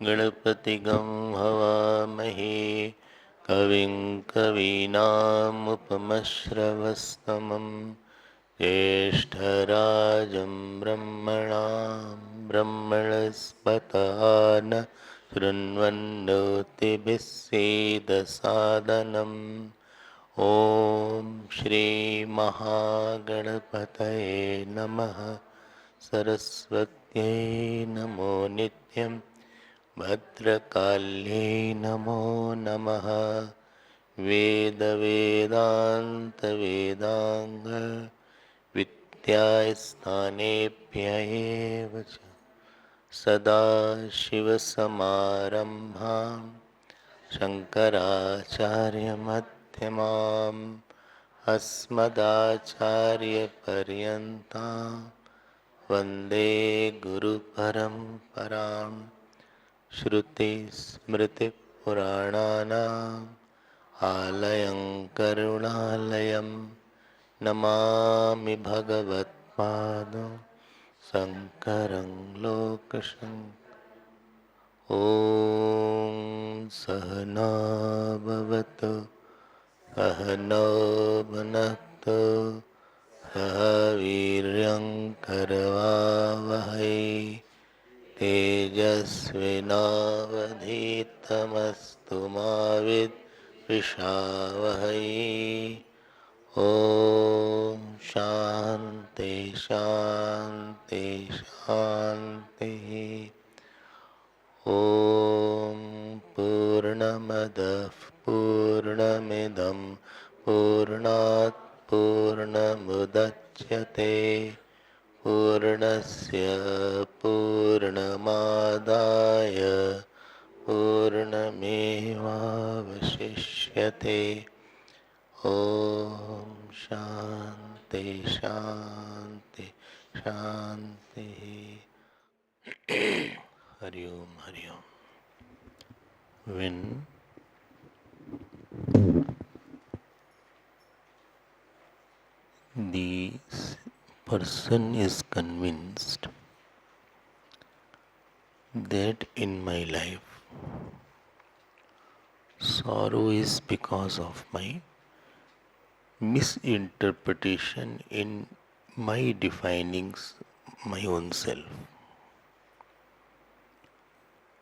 गणपतिगं हवामहे कविं कवीनामुपमश्रवस्तमं ज्येष्ठराजं ब्रह्मणां ब्रह्मणस्पतान शृण्वन्नोतिभिः सीदसादनम् ॐ श्रीमहागणपतये नमः। सरस्वत्यै नमो नित्यं भद्रकाल्यै नमो नमः। वेदवेदान्तवेदाङ्ग विद्यास्थानेभ्य एव च सदाशिवसमारम्भां शङ्कराचार्यमध्यमाम् अस्मदाचार्यपर्यन्तां वन्दे गुरुपरम्पराम्। श्रुतिस्मृतिपुराणानाम् आलयं करुणालयं नमामि भगवत्पादं शङ्करं लोकशङ्करम्। ॐ सहना भवतु सहनौ भुनक्तु सह वीर्यं करवावहै तेजस्विनावधीतमस्तु मा विद्विषावहै। ॐ शान्ति शान्ति शान्तिः। ॐ पूर्णमदः पूर्णमिदं पूर्णात् पूर्णमुदच्यते पूर्णस्य पूर्णमादाय पूर्णमेवावशिष्यते। ॐ शान्ति शान्ति शान्तिः। हरि ओम हरि ओम। When the person is convinced that in my life sorrow is because of my misinterpretation in my defining my own self.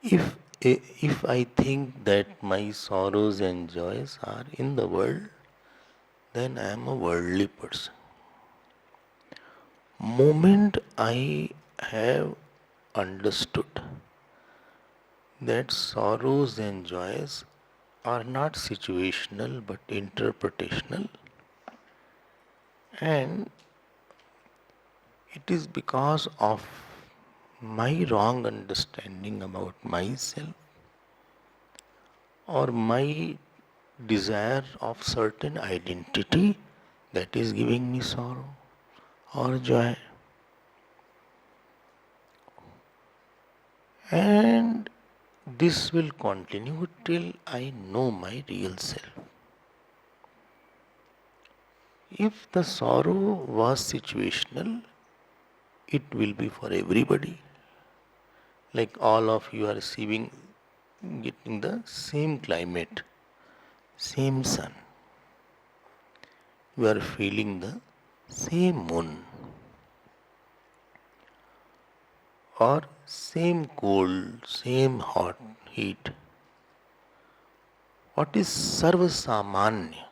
If I think that my sorrows and joys are in the world, then I am a worldly person. Moment I have understood that sorrows and joys are not situational but interpretational, and it is because of my wrong understanding about myself or my desire of certain identity that is giving me sorrow or joy. And this will continue till I know my real self. If the sorrow was situational, it will be for everybody. Like all of you are getting the same climate, same sun. You are feeling the same moon or same cold, same hot heat. What is Sarva Samanya?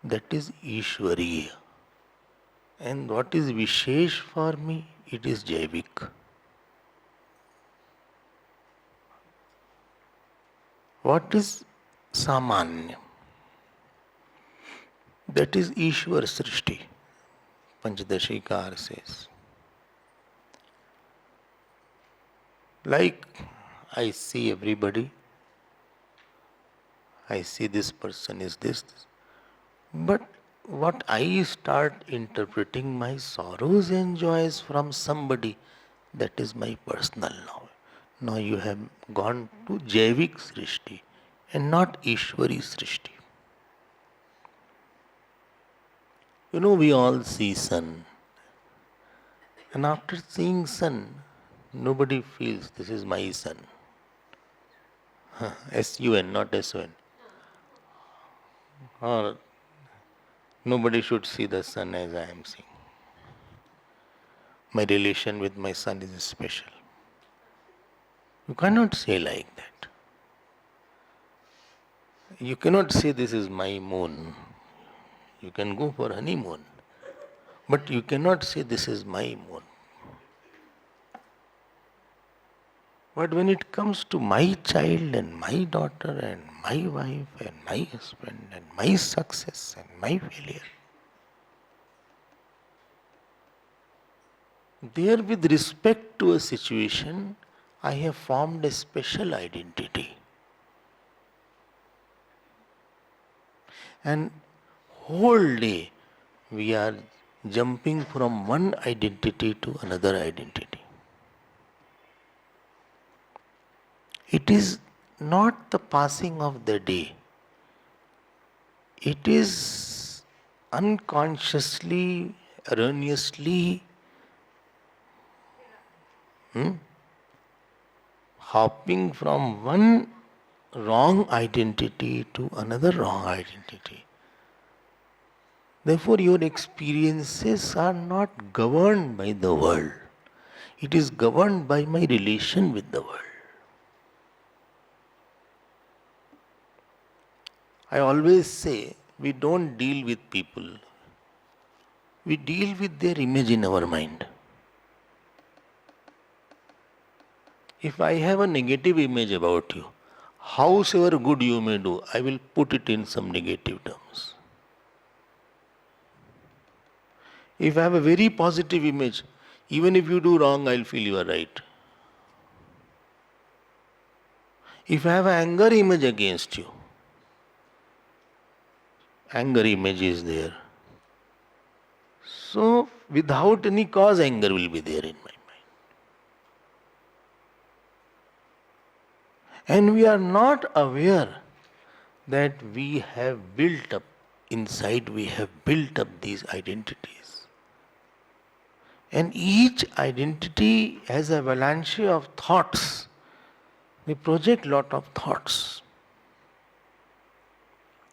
That is Ishwariya. And what is Vishesh for me? It is Jaivik. What is Samanya? That is Ishwar Srishti, Panchadashikar says. Like, I see everybody, I see this person is this. But what I start interpreting my sorrows and joys from somebody, that is my personal now. Now you have gone to Jaivik Srishti and not Ishwari Srishti. You know, we all see sun. And after seeing sun, nobody feels this is my sun. S-U-N, not S-O-N. Or nobody should see the sun as I am seeing. My relation with my son is special. You cannot say like that. You cannot say this is my moon. You can go for honeymoon. But you cannot say this is my moon. But when it comes to my child and my daughter and my wife and my husband and my success and my failure, there with respect to a situation, I have formed a special identity. And whole day we are jumping from one identity to another identity. It is not the passing of the day. It is unconsciously, erroneously hopping from one wrong identity to another wrong identity. Therefore, your experiences are not governed by the world. It is governed by my relation with the world. I always say, we don't deal with people. We deal with their image in our mind. If I have a negative image about you, howsoever good you may do, I will put it in some negative terms. If I have a very positive image, even if you do wrong, I'll feel you are right. If I have an anger image against you, anger image is there. So, without any cause, anger will be there in my mind. And we are not aware that we have built up, inside we have built up these identities. And each identity has a avalanche of thoughts. We project lot of thoughts.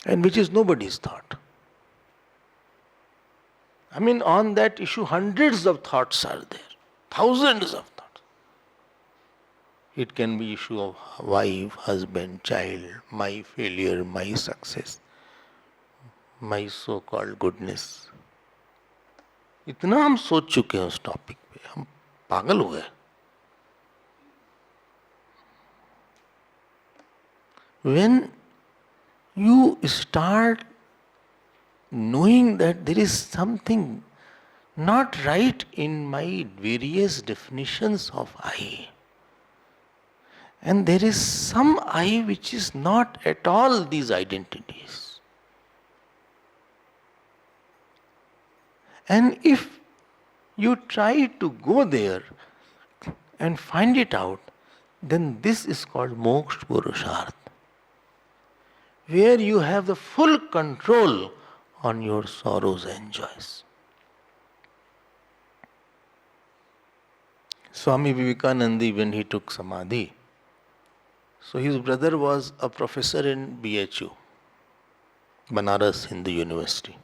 And which is nobody's thought. I mean, on that issue, hundreds of thoughts are there. Thousands of thoughts. It can be issue of wife, husband, child, my failure, my success, my so-called goodness. इतना हम सोच चुके हैं उस topic पे, हम पागल हो गए. When you start knowing that there is something not right in my various definitions of I, and there is some I which is not at all these identities. And if you try to go there and find it out, then this is called Moksha Purusharth, where you have the full control on your sorrows and joys. Swami Vivekananda, when he took Samadhi, so his brother was a professor in BHU, Banaras Hindu University.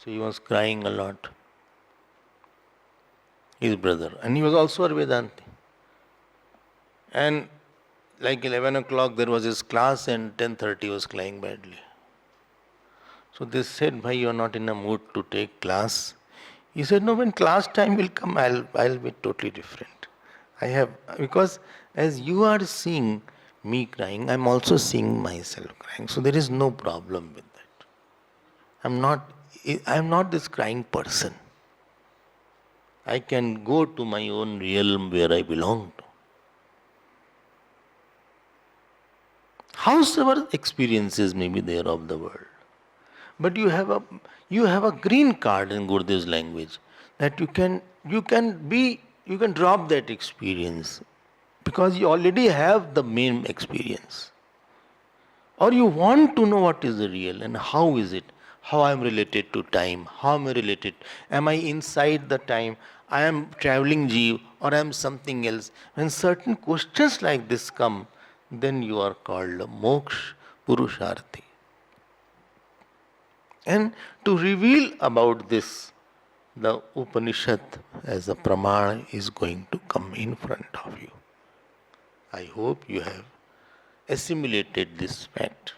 So he was crying a lot, his brother. And he was also a Vedanti. And like 11 o'clock there was his class and 10:30 was crying badly. So they said, "Bhai, you are not in a mood to take class." He said, "No, when class time will come, I'll be totally different. Because as you are seeing, me crying, I'm also seeing myself crying. So there is no problem with that. I'm not this crying person. I can go to my own realm where I belong to. Howsoever experiences may be there of the world. But you have a green card in Gurudev's language that you can drop that experience because you already have the main experience. Or you want to know what is the real and how is it, how I am related to time, how am I related, am I inside the time, I am traveling jeev or I am something else. When certain questions like this come, then you are called a moksha purusharthi. And to reveal about this, the Upanishad as a pramana is going to come in front of you. I hope you have assimilated this fact.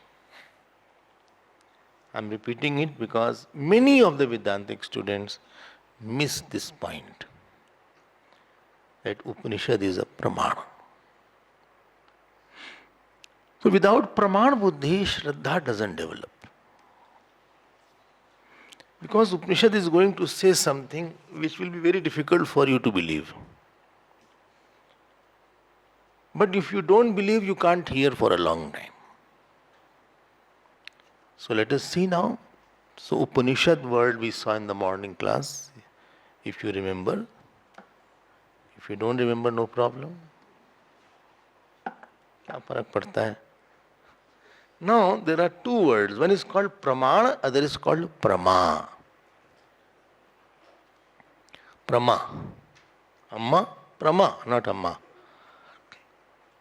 I am repeating it because many of the Vedantic students miss this point, that Upanishad is a pramana. So without pramana buddhi, Shraddha doesn't develop. Because Upanishad is going to say something which will be very difficult for you to believe. But if you don't believe, you can't hear for a long time. So let us see now. So Upanishad word we saw in the morning class, if you remember. If you don't remember, no problem. क्या फर्क पड़ता है? Now there are two words. One is called pramana, other is called prama. Prama. Amma, prama, not amma.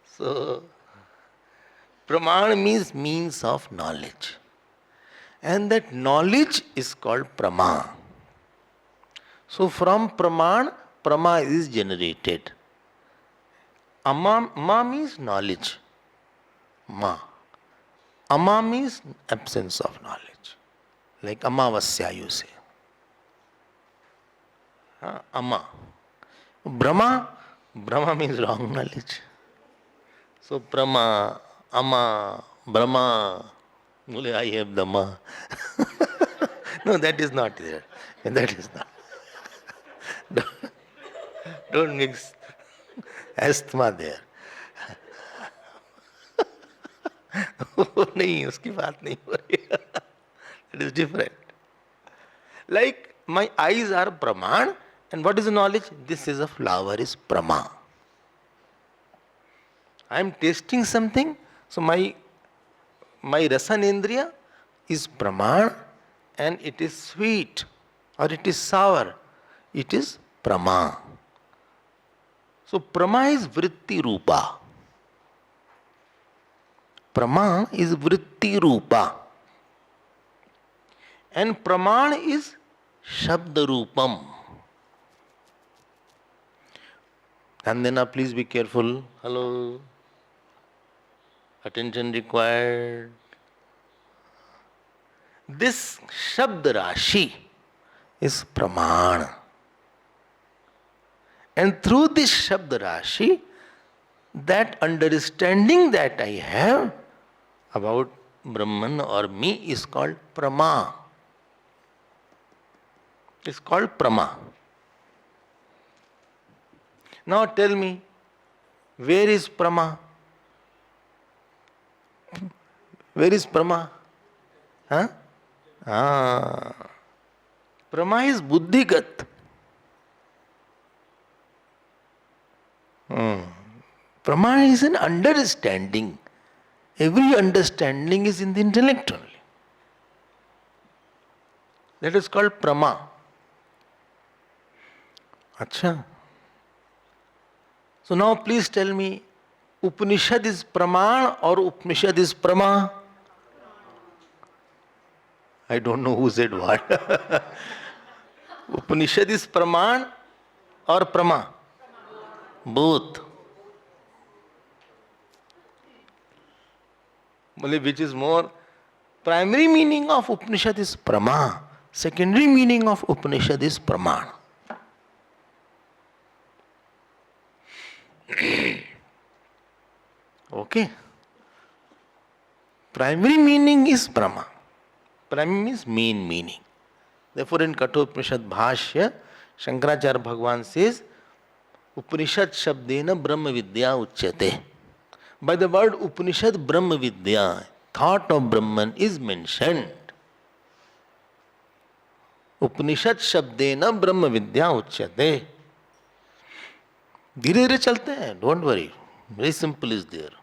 So pramana means means of knowledge. And that knowledge is called prama. So from praman, prama is generated. Amma, ma means knowledge. Ma. Amma means absence of knowledge. Like amavasya you say. Amma. Brahma. Brahma means wrong knowledge. So prama, amma, brahma. I have the ma. No, that is not there. That is not. Don't mix asthma there. नहीं, उसकी बात नहीं हो रही. It is different. Like my eyes are praman, and what is the knowledge? This is a flower is prama. I am tasting something, so my rasanendriya is praman, and it is sweet or it is sour. It is prama. So prama is vritti rupa. Prama is vritti rupa. And praman is shabda rupam. And then please be careful. Hello. Attention required. This shabda rashi is praman. And through this shabda rashi, that understanding that I have about Brahman or me is called prama. It's called prama. Now tell me, where is prama? Where is prama? Huh? Prama is buddhigat. Prama is an understanding. Every understanding is in the intellect only. That is called prama. Acha. So now please tell me, Upanishad is praman or Upanishad is prama? I don't know who said what. Upanishad is praman or prama? Both. Which is more? Primary meaning of Upanishad is prama. Secondary meaning of Upanishad is praman. Okay. primary meaning is Brahma. Primary means main meaning. Therefore, in Kathopanishad Bhashya, Shankaracharya Bhagavan says, Upanishad Shabdena Brahma Vidya Uchyate. By the word Upanishad Brahma Vidya, thought of Brahman is mentioned. उपनिषद शब्देन ब्रह्म विद्या उच्यते. धीरे धीरे चलते हैं, don't worry, very simple is there.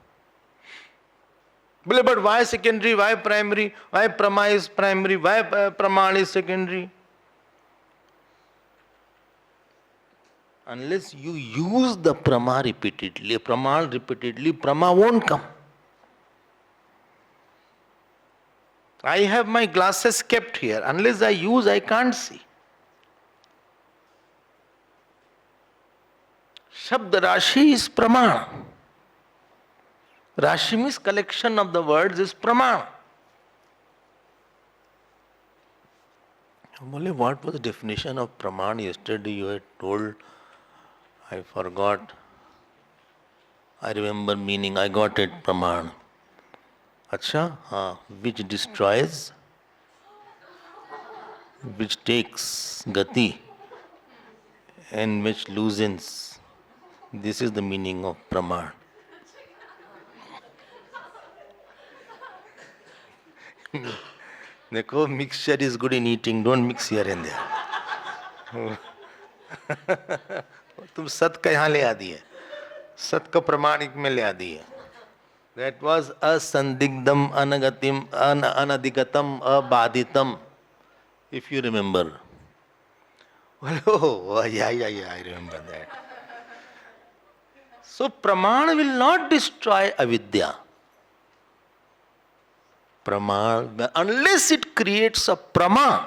बोले but why secondary, why primary, why प्रमा is primary, why प्रमाण is secondary? Unless you use the prama repeatedly, praman repeatedly, prama won't come. I have my glasses kept here. Unless I use, I can't see. Shabd Rashi is Praman. Rashi means collection of the words is Praman. What was the definition of Praman? Yesterday you had told, I forgot. I remember meaning, I got it, Praman. Acha, which destroys, which takes gati, and which loosens. This is the meaning of Praman. देखो, mixture is good in eating, don't mix here and there. तुम सत का यहाँ ले आ दिए, सत का प्रमाणिक में ले आ दिए. That was asandigdam, anagatim, anadigatam, abaditam, if you remember. Oh, yeah, I remember that. So, Praman will not destroy avidya. Praman, unless it creates a Prama.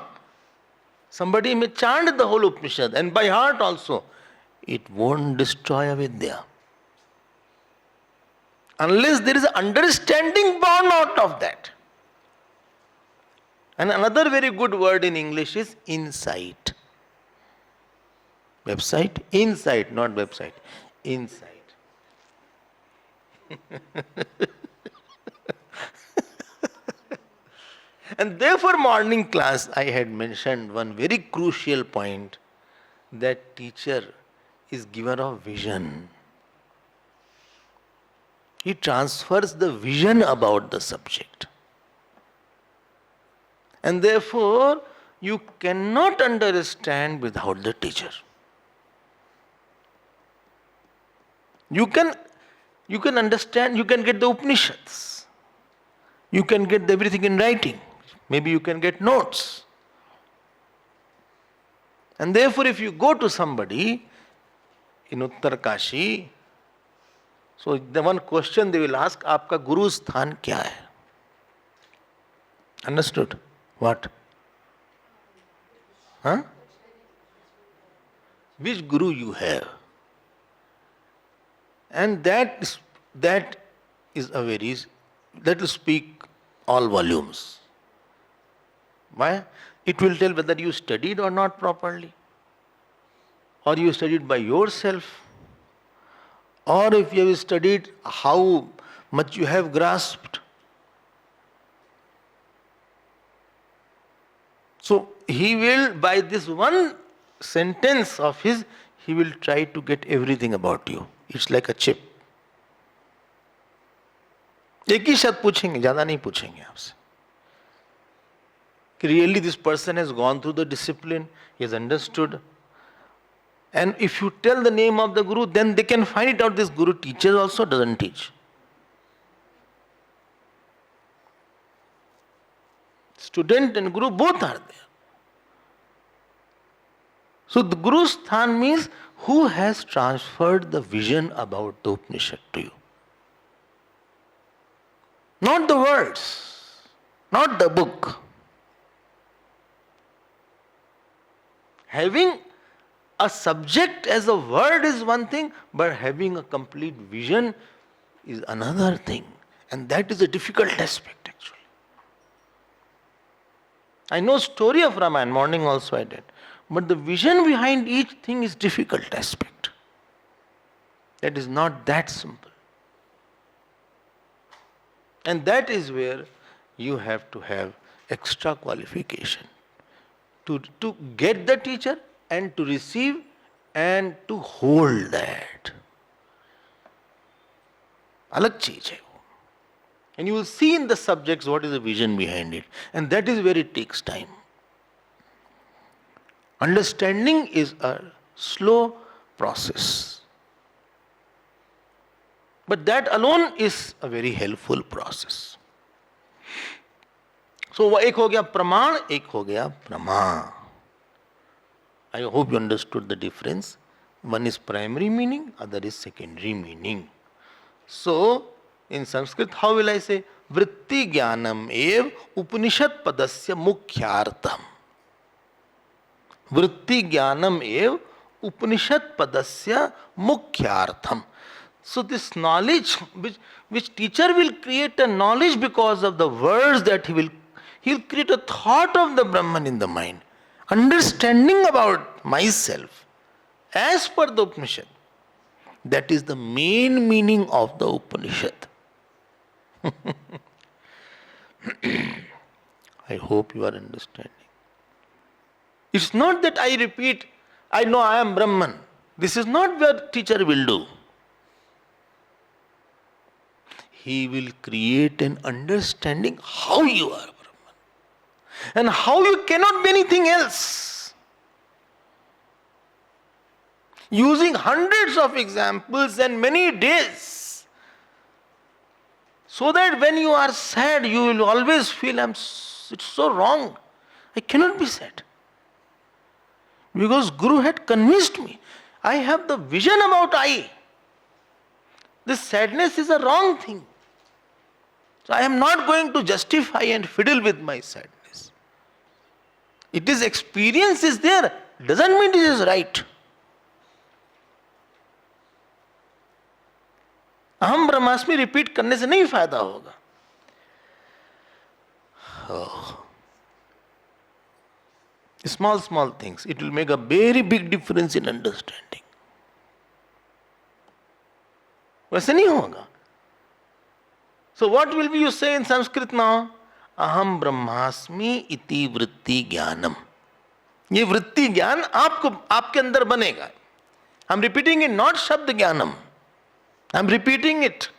Somebody may chant the whole Upanishad and by heart also, it won't destroy avidya. Unless there is an understanding born out of that. And another very good word in English is insight. Website? Insight, not website. Insight. And therefore, morning class, I had mentioned one very crucial point, that teacher is giver of vision. He transfers the vision about the subject. And therefore, you cannot understand without the teacher. You can understand, you can get the Upanishads. You can get everything in writing. Maybe you can get notes. And therefore, if you go to somebody in Uttarkashi, so the one question they will ask, Aapka Guru Sthan kya hai? Understood? What? Huh? Which Guru you have? And that is a very, that will speak all volumes. Why? It will tell whether you studied or not properly, or you studied by yourself, or if you have studied, how much you have grasped. So he will, by this one sentence of his, he will try to get everything about you. It's like a chip. एक ही शब्द पूछेंगे, ज़्यादा नहीं पूछेंगे आपसे. Really this person has gone through the discipline, he has understood. And if you tell the name of the Guru, then they can find it out. This Guru teaches also, doesn't teach. Student and Guru both are there. So the Guru Sthan means who has transferred the vision about the Upanishad to you. Not the words, not the book. Having a subject as a word is one thing, but having a complete vision is another thing. And that is a difficult aspect actually. I know story of Ramayana, morning also I did. But the vision behind each thing is difficult aspect. That is not that simple. And that is where you have to have extra qualification to get the teacher and to receive and to hold that. अलग चीज है वो. And you will see in the subjects what is the vision behind it. And that is where it takes time. Understanding is a slow process. But that alone is a very helpful process. So एक हो गया प्रमाण, एक हो गया प्रमा. I hope you understood the difference. One is primary meaning, other is secondary meaning. So in Sanskrit, how will I say? Vritti jnanam ev Upanishad padasya mukhyartham. Vritti jnanam ev Upanishad padasya mukhyartham. So this knowledge, which teacher will create a knowledge because of the words that he'll create a thought of the Brahman in the mind. Understanding about myself as per the Upanishad. That is the main meaning of the Upanishad. I hope you are understanding. It's not that I repeat, I know I am Brahman. This is not what teacher will do. He will create an understanding how you are Brahman and how you cannot be anything else. Using hundreds of examples and many days, so that when you are sad, you will always feel it's so wrong. I cannot be sad. Because Guru had convinced me. I have the vision about I. This sadness is a wrong thing. So I am not going to justify and fiddle with my sadness. It is experience is there. Doesn't mean it is right. अहम ब्रह्मास्मि repeat करने से नहीं फायदा होगा. Small things. It will make a very big difference in understanding. वैसे नहीं होगा. So what will be you say in Sanskrit now? अहम ब्रह्मास्मि इति वृत्ति ज्ञानम. ये वृत्ति ज्ञान आपके अंदर बनेगा. I'm repeating it, not शब्द ज्ञानम. I'm repeating it.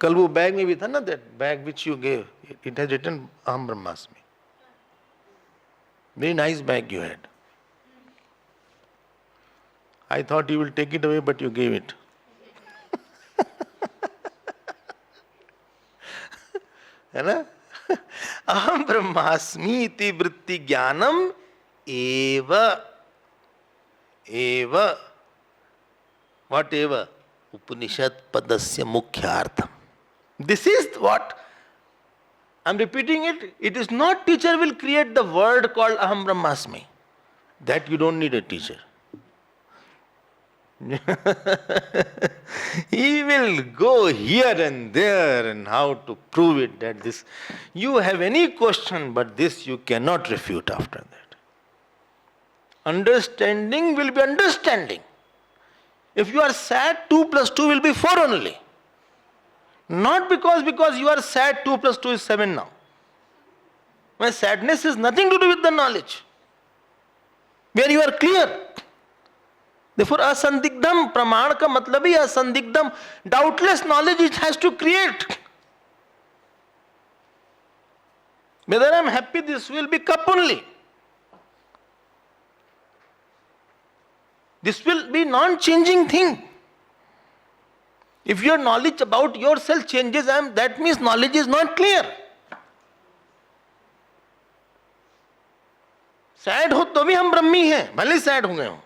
कल वो बैग में भी था ना, that bag which you gave, it has written Aham Brahmasmi. Very nice bag you had. I thought you will take it away, but you gave it. है ना? अहम ब्रह्मास्मि इति वृत्ति ज्ञानम एव. Eva, whatever, Upanishad padasya mukhyartham. This is what I'm repeating it. It is not teacher will create the word called Aham Brahmasmi. That you don't need a teacher. He will go here and there and how to prove it that this. You have any question, but this you cannot refute after that. Understanding will be understanding. If you are sad, 2 plus 2 will be 4 only. Not because you are sad, 2 plus 2 is 7 now. My sadness has nothing to do with the knowledge. Where you are clear. Therefore, asandigdham, praman ka matlab hi asandigdham, doubtless knowledge it has to create. Whether I am happy, this will be cup only. This will be non-changing thing. If your knowledge about yourself changes, that means knowledge is not clear. Sad हो तो भी हम ब्रह्मी हैं, भले sad हो गए हो.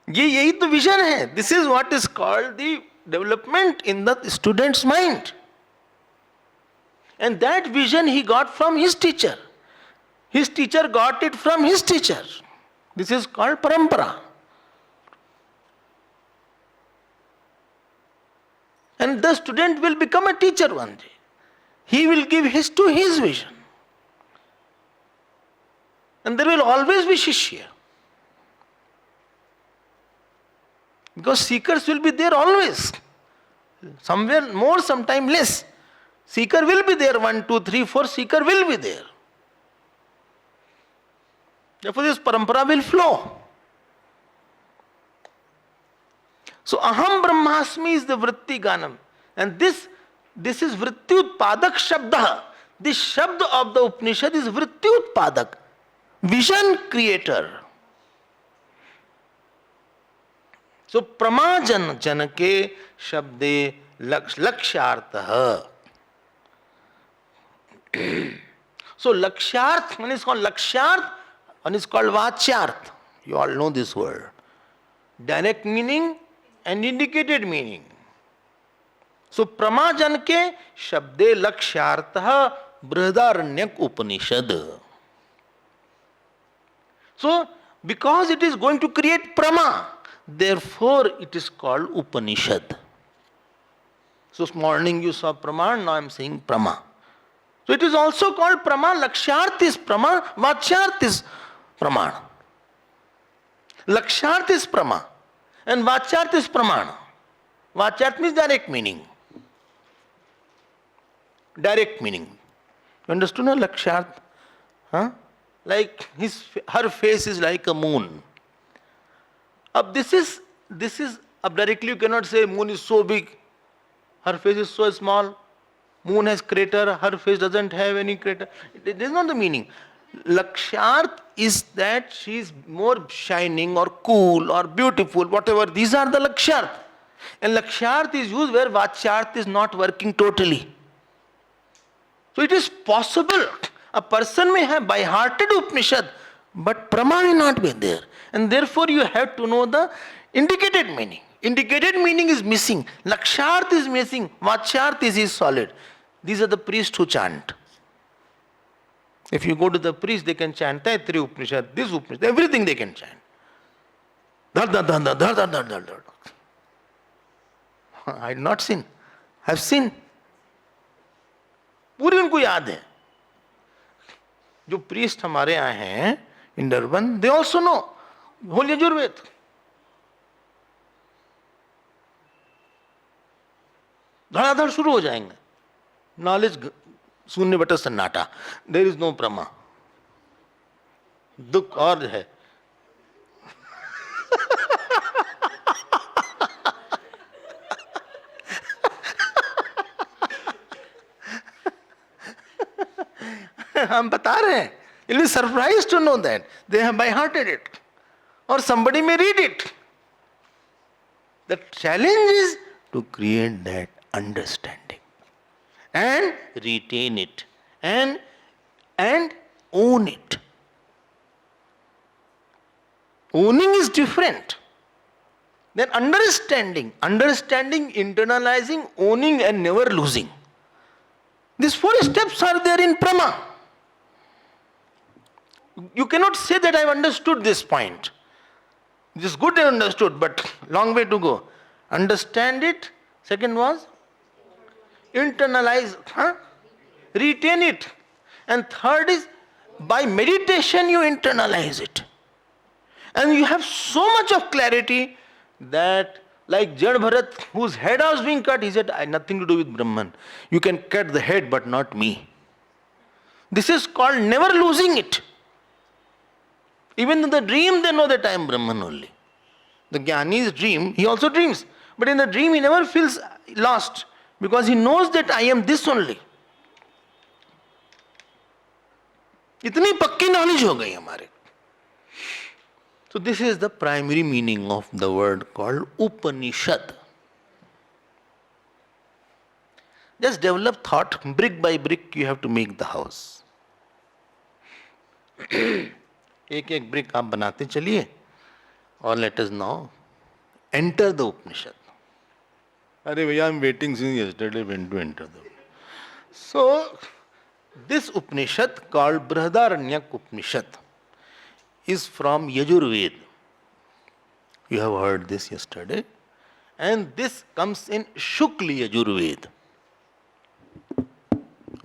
यही तो विजन है. This is what is called the development in the student's mind. And that vision he got from his teacher. His teacher got it from his teacher. This is called parampara. And the student will become a teacher one day. He will give his to his vision. And there will always be shishya. Because seekers will be there always. Somewhere more, sometime less. Seeker will be there, 1, 2, 3, 4, seeker will be there. Therefore this parampara will flow. So aham brahmasmi is the vritti ganam. And this is vritti utpadak shabda. This shabd of the Upanishad is vritti utpadak. Vision creator. So prama janake shabde lakshyartah. So lakshyarth, one is called lakshyarth, one is called vachyarth. You all know this word. Direct meaning and indicated meaning. So prama janake shabde lakshyartah Brihadaranyaka Upanishad. So because it is going to create prama, therefore it is called Upanishad. So this morning you saw Praman, now I am saying Prama. So it is also called Prama. Lakshyarth is Prama, Vachyarth is Praman. Lakshyarth is Prama and Vachyarth is Praman. Vachyarth means direct meaning. Direct meaning. You understood no Lakshyarth? Huh? Like her face is like a moon. Ab this is ab directly you cannot say moon is so big, her face is so small, moon has crater, her face doesn't have any crater. It is not the meaning. Lakshyarth is that she is more shining or cool or beautiful, whatever. These are the Lakshyarth. And Lakshyarth is used where Vachyarth is not working totally. So it is possible. A person may have by-hearted Upanishad, but Prama may not be there. And therefore you have to know the indicated meaning. Indicated meaning is missing. Lakshyarth is missing. Vachyarth is solid. These are the priests who chant. If you go to the priest, they can chant Taittiriya Upanishad, this Upanishad, everything they can chant. Dhar, dhar, dhar, dhar, dhar, dhar, dhar, dhar. I have not seen. I have seen. पूरी उनको याद है. जो priest हमारे आए हैं in Durban, they also know whole Yajurved. धड़ाधड़ शुरू हो जाएंगे. Knowledge शून्य बटा सन्नाटा. There is no Prama. दुख और है. हम बता रहे हैं. You'll be surprised to know that they have by-hearted it, or somebody may read it. The challenge is to create that understanding and retain it and own it. Owning is different than understanding. Understanding, internalizing, owning and never losing. These 4 steps are there in Prama. You cannot say that I have understood this point. It is good I understood, but long way to go. Understand it. Second was internalize, retain it. And third is by meditation you internalize it. And you have so much of clarity that like Jad Bharat, whose head was being cut, he said, I have nothing to do with Brahman. You can cut the head but not me. This is called never losing it. Even in the dream they know that I am Brahman only. The Jnani's dream, he also dreams. But in the dream he never feels lost because he knows that I am this only. इतनी पक्की knowledge हो गई हमारे. So this is the primary meaning of the word called Upanishad. Just develop thought, brick by brick you have to make the house. एक एक brick आप बनाते चलिए और let us now enter the Upanishad. अरे भैया I am waiting since yesterday when to enter the. So this Upanishad called Brihadaranyaka Upanishad is from Yajurved. You have heard this yesterday. And this comes in Shukla Yajurved.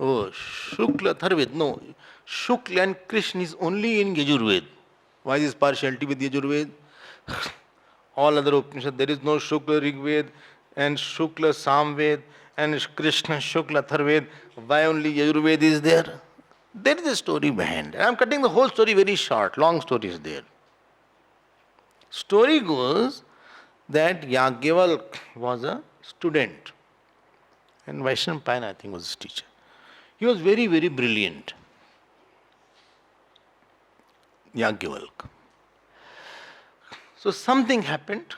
Oh, Shukla Tharved. No, Shukla and Krishna is only in Yajurved. Why is partiality with Yajurved? all other Upanishads. There is no Shukla Rigved and Shukla Samved and Krishna Shukla Atharved. Why only Yajurved is there? There is a story behind it. I am cutting the whole story very short. Long story is there. Story goes that Yajnavalkya was a student and Vaishnava I think was his teacher. He was very, very brilliant. Yajnavalkya. So something happened.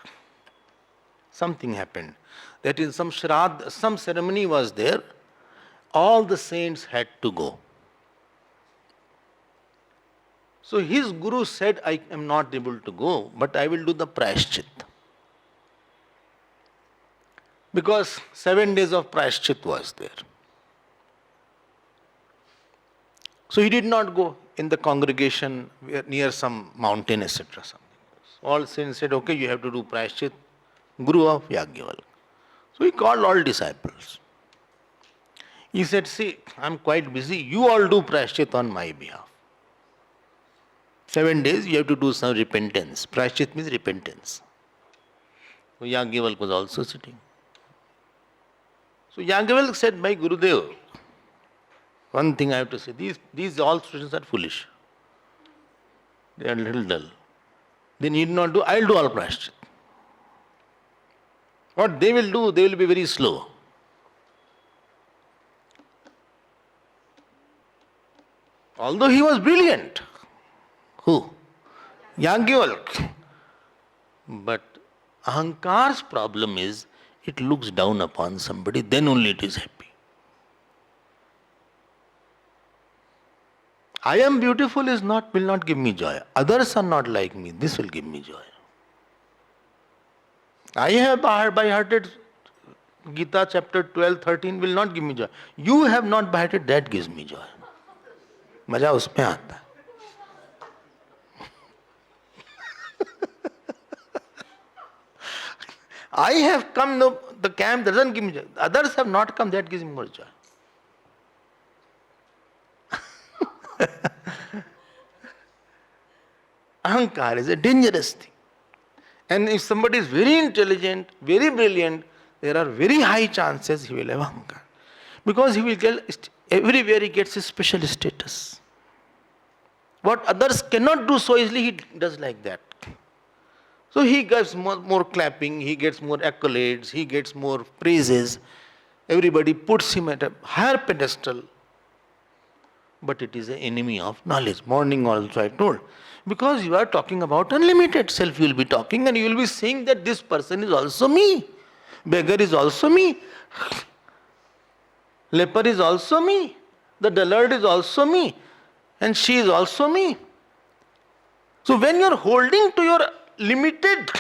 That in some shraddha, some ceremony was there. All the saints had to go. So his guru said, I am not able to go, but I will do the prayashchit. Because 7 days of prayashchit was there. So he did not go in the congregation near some mountain, etc. All saints said, okay, you have to do prayashchit, guru of Yajnavalkya. So he called all disciples. He said, see, I am quite busy, you all do prayashchit on my behalf. 7 days you have to do some repentance. Prayashchit means repentance. So Yajnavalkya was also sitting. So Yajnavalkya said, my Gurudev, one thing I have to say, these all students are foolish. They are a little dull. They need not do, I will do all prayashchit. What they will do, they will be very slow. Although he was brilliant. Who? Yajnavalkya. But ahankar's problem is, it looks down upon somebody, then only it is happy. I am beautiful will not give me joy. Others are not like me, this will give me joy. I have by hearted Gita chapter 12, 13 will not give me joy. You have not by hearted, that gives me joy. मजा उसमें आता है. I have come, no, the camp doesn't give me joy. Others have not come, that gives me more joy. Ahankar is a dangerous thing. And if somebody is very intelligent, very brilliant, there are very high chances he will have ahankar. Because he will get, everywhere he gets a special status. What others cannot do so easily, he does like that. So he gets more clapping, he gets more accolades, he gets more praises. Everybody puts him at a higher pedestal. But it is an enemy of knowledge. Morning also I told. Because you are talking about unlimited self, you will be talking and you will be saying that this person is also me. Beggar is also me. Leper is also me. The dullard is also me. And she is also me. So when you are holding to your limited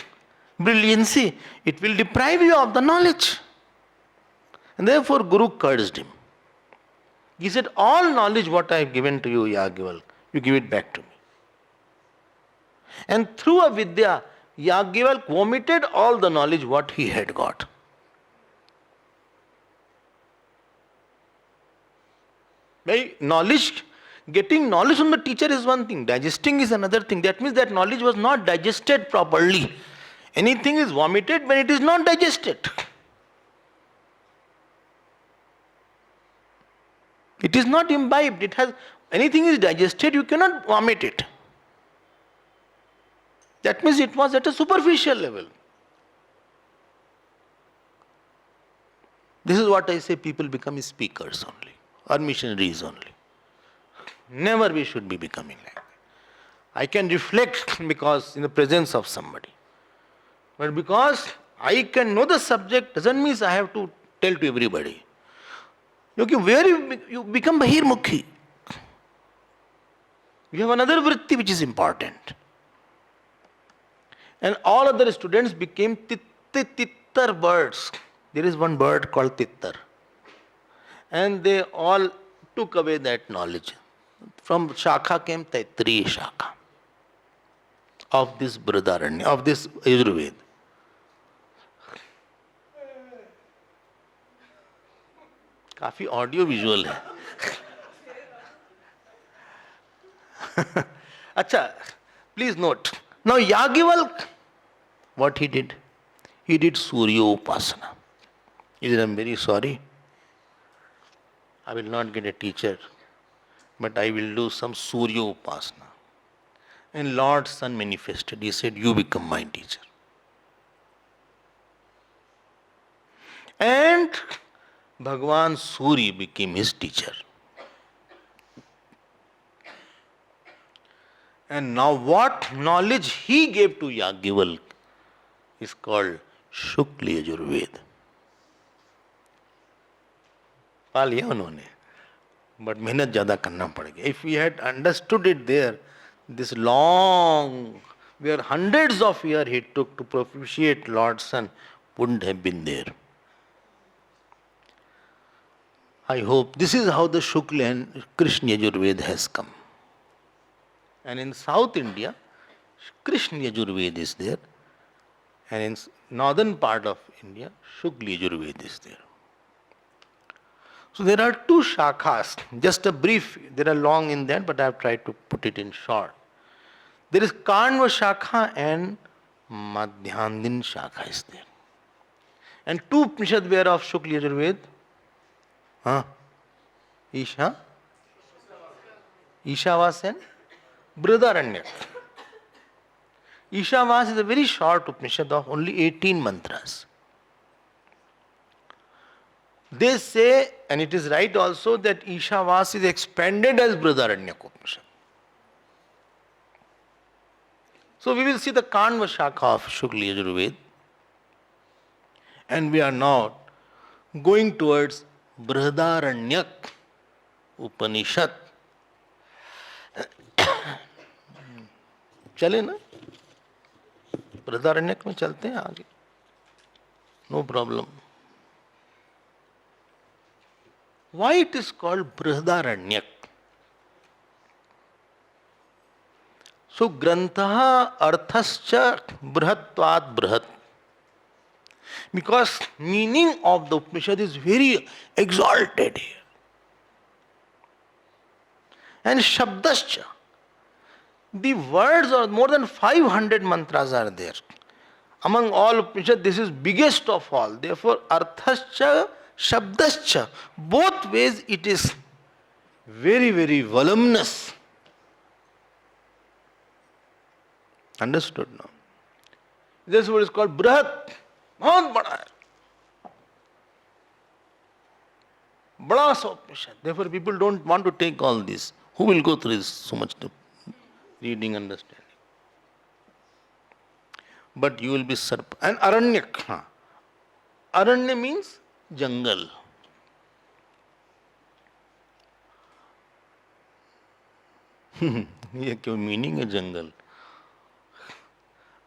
brilliancy, it will deprive you of the knowledge. And therefore Guru cursed him. He said, all knowledge what I have given to you, Yajnavalkya, you give it back to me. And through a vidya, Yajnavalkya vomited all the knowledge what he had got. Knowledge, getting knowledge from the teacher is one thing, digesting is another thing. That means that knowledge was not digested properly. Anything is vomited when it is not digested. It is not imbibed. Anything is digested, you cannot vomit it. That means it was at a superficial level. This is what I say, people become speakers only, or missionaries only. Never we should be becoming like that. I can reflect because in the presence of somebody. But because I can know the subject doesn't mean I have to tell to everybody. Where you become Bahirmukhi. You have another vritti which is important. And all other students became tittar birds. There is one bird called tittar. And they all took away that knowledge. From Shakha came Taittiriya Shakha of this Brihadaranyaka, of this Yajurveda. काफी audio visual है. अच्छा, please note. Now Yajnavalkya What he did? He did Surya Upasana. He said, I'm very sorry. I will not get a teacher, but I will do some Surya Upasana. And Lord Sun manifested. He said, you become my teacher. And Bhagwan Surya became his teacher. And now what knowledge he gave to Yajnavalkya is called Shukla Yajurveda. पा लिया उन्होंने, but मेहनत ज़्यादा करना पड़ेगा. If we had understood it there, this long, where hundreds of years he took to propitiate Lord Sun, wouldn't have been there. I hope this is how the Shukla and Krishna Yajurveda has come. And in South India, Krishna Yajurveda is there, and in northern part of India, Shukla Yajurveda is there. So there are two shakhas, just a brief, there are long in that, but I have tried to put it in short. There is Kanva Shakha and Madhyandin Shakha is there. And two Upanishad were of Shukla Yajurveda. Ishavas and Brihadaranyaka. Ishavas is a very short Upanishad of only 18 mantras. They say, and it is right also, that Ishavas is expanded as Brihadaranyaka Upanishad. So we will see the Kanva Shakha of Shukla Yajurveda. And we are now going towards Brihadaranyaka Upanishad. चले ना, बृहदारण्यक में चलते हैं आगे, no problem. Why it is called Brihadaranyaka? So Grantha Arthascha Brihatvat Brihat. Because meaning of the Upanishad is very exalted here. And Shabdascha, the words are more than 500 mantras are there. Among all Upanishad, this is biggest of all. Therefore, Arthascha, Shabdascha, both ways it is very, very voluminous. Understood now? This is what is called Brihat. बहुत बड़ा है, बड़ा सा उपनिषद. Therefore, people don't want to take all this. Who will go through this so much to reading, understanding? But you will be surprised. And Aranyak. Aranya means jungle. ये क्यों meaning है जंगल?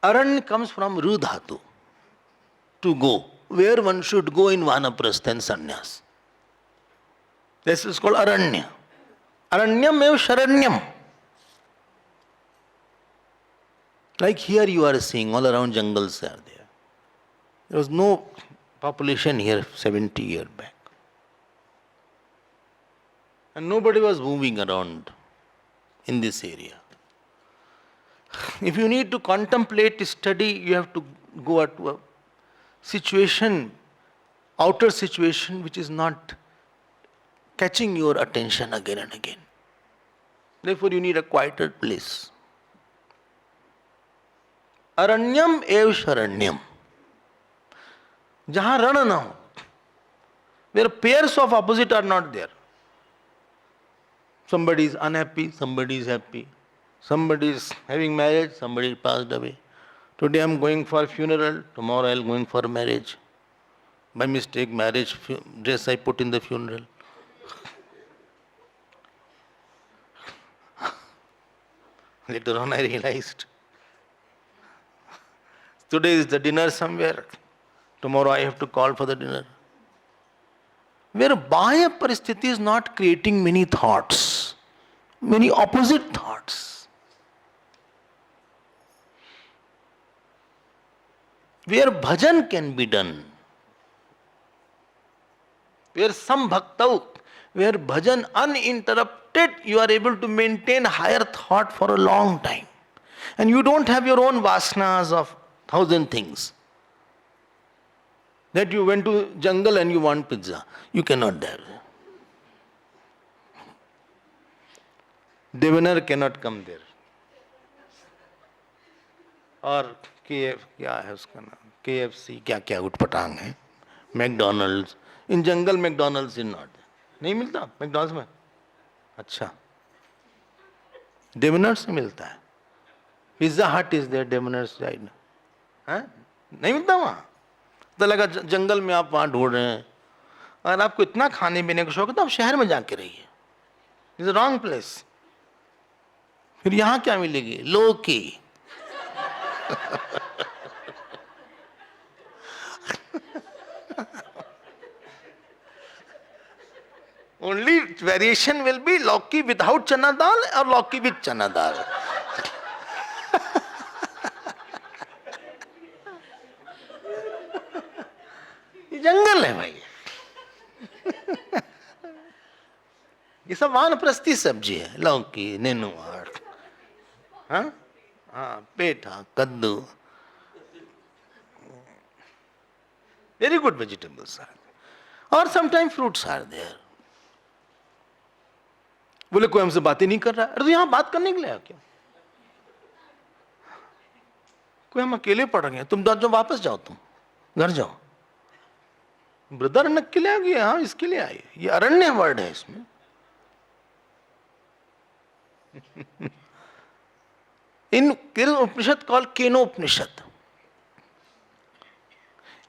Aranya comes from Ru Dhatu. To go, where one should go in Vanaprastha and Sannyas. This is called Aranya. Aranyam eva Sharanyam. Like here you are seeing, all around jungles are there. There was no population here 70 years back. And nobody was moving around in this area. If you need to contemplate, study, you have to go to a situation, outer situation, which is not catching your attention again and again. Therefore, you need a quieter place. Aranyam ev Sharanyam. Jahan rana na ho, where pairs of opposite are not there. Somebody is unhappy, somebody is happy. Somebody is having marriage, somebody passed away. Today I am going for a funeral, tomorrow I am going for marriage. By mistake, marriage dress I put in the funeral. Later on I realized. Today is the dinner somewhere, tomorrow I have to call for the dinner. Where Bahya Paristhiti is not creating many thoughts, many opposite thoughts. Where bhajan can be done, where some bhaktau, where bhajan uninterrupted, you are able to maintain higher thought for a long time. And you don't have your own vasanas of 1,000 things. That you went to jungle and you want pizza. You cannot have. Devanar cannot come there. और क्या है उसका नाम, KFC, क्या क्या उठपटांग है, McDonald's. In jungle McDonald's in not, नहीं मिलता मैकडोनल्ड्स में. अच्छा, डेवनर्स से मिलता है. पिज्जा हट इज देयर, डेवनर्स साइड है, नहीं मिलता वहाँ. तो लगा जंगल में आप वहाँ ढूंढ रहे हैं. अगर आपको इतना खाने पीने का शौक है तो आप शहर में जाके रहिए. Is a wrong place. फिर यहाँ क्या मिलेगी, लोकी. Only variation will be Loki without chana dal or Loki with chana dal. ये जंगल है भाई. ये सब वानप्रस्थी सब्जी है. लौकी, नेनुआ, हाँ हाँ, पेठा, कद्दू. Very good vegetables are there. Or sometimes fruits are there. बोले कोई हमसे बातें नहीं कर रहा है. अरे तो यहां बात करने के लिए क्या, कोई हम अकेले पड़ गए. तुम जो वापस जाओ, तुम घर जाओ. बृहदारण्यक के लिए आ गए. हाँ, इसके लिए आए. ये अरण्य वर्ड है इसमें. In there is an Upanishad called Kenopanishad.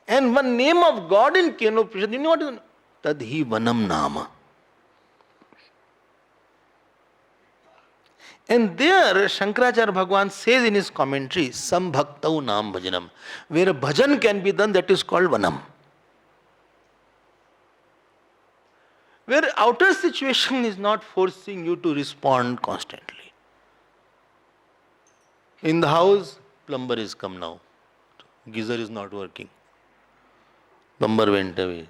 And one name of God in Kenopanishad, you know what is it? Tadhi Vanam Nama. And there Shankaracharya Bhagavan says in his commentary, Sam Bhaktau Nam Bhajanam. Where a bhajan can be done, that is called Vanam. Where outer situation is not forcing you to respond constantly. In the house, plumber is come now. Geyser is not working. Plumber went away.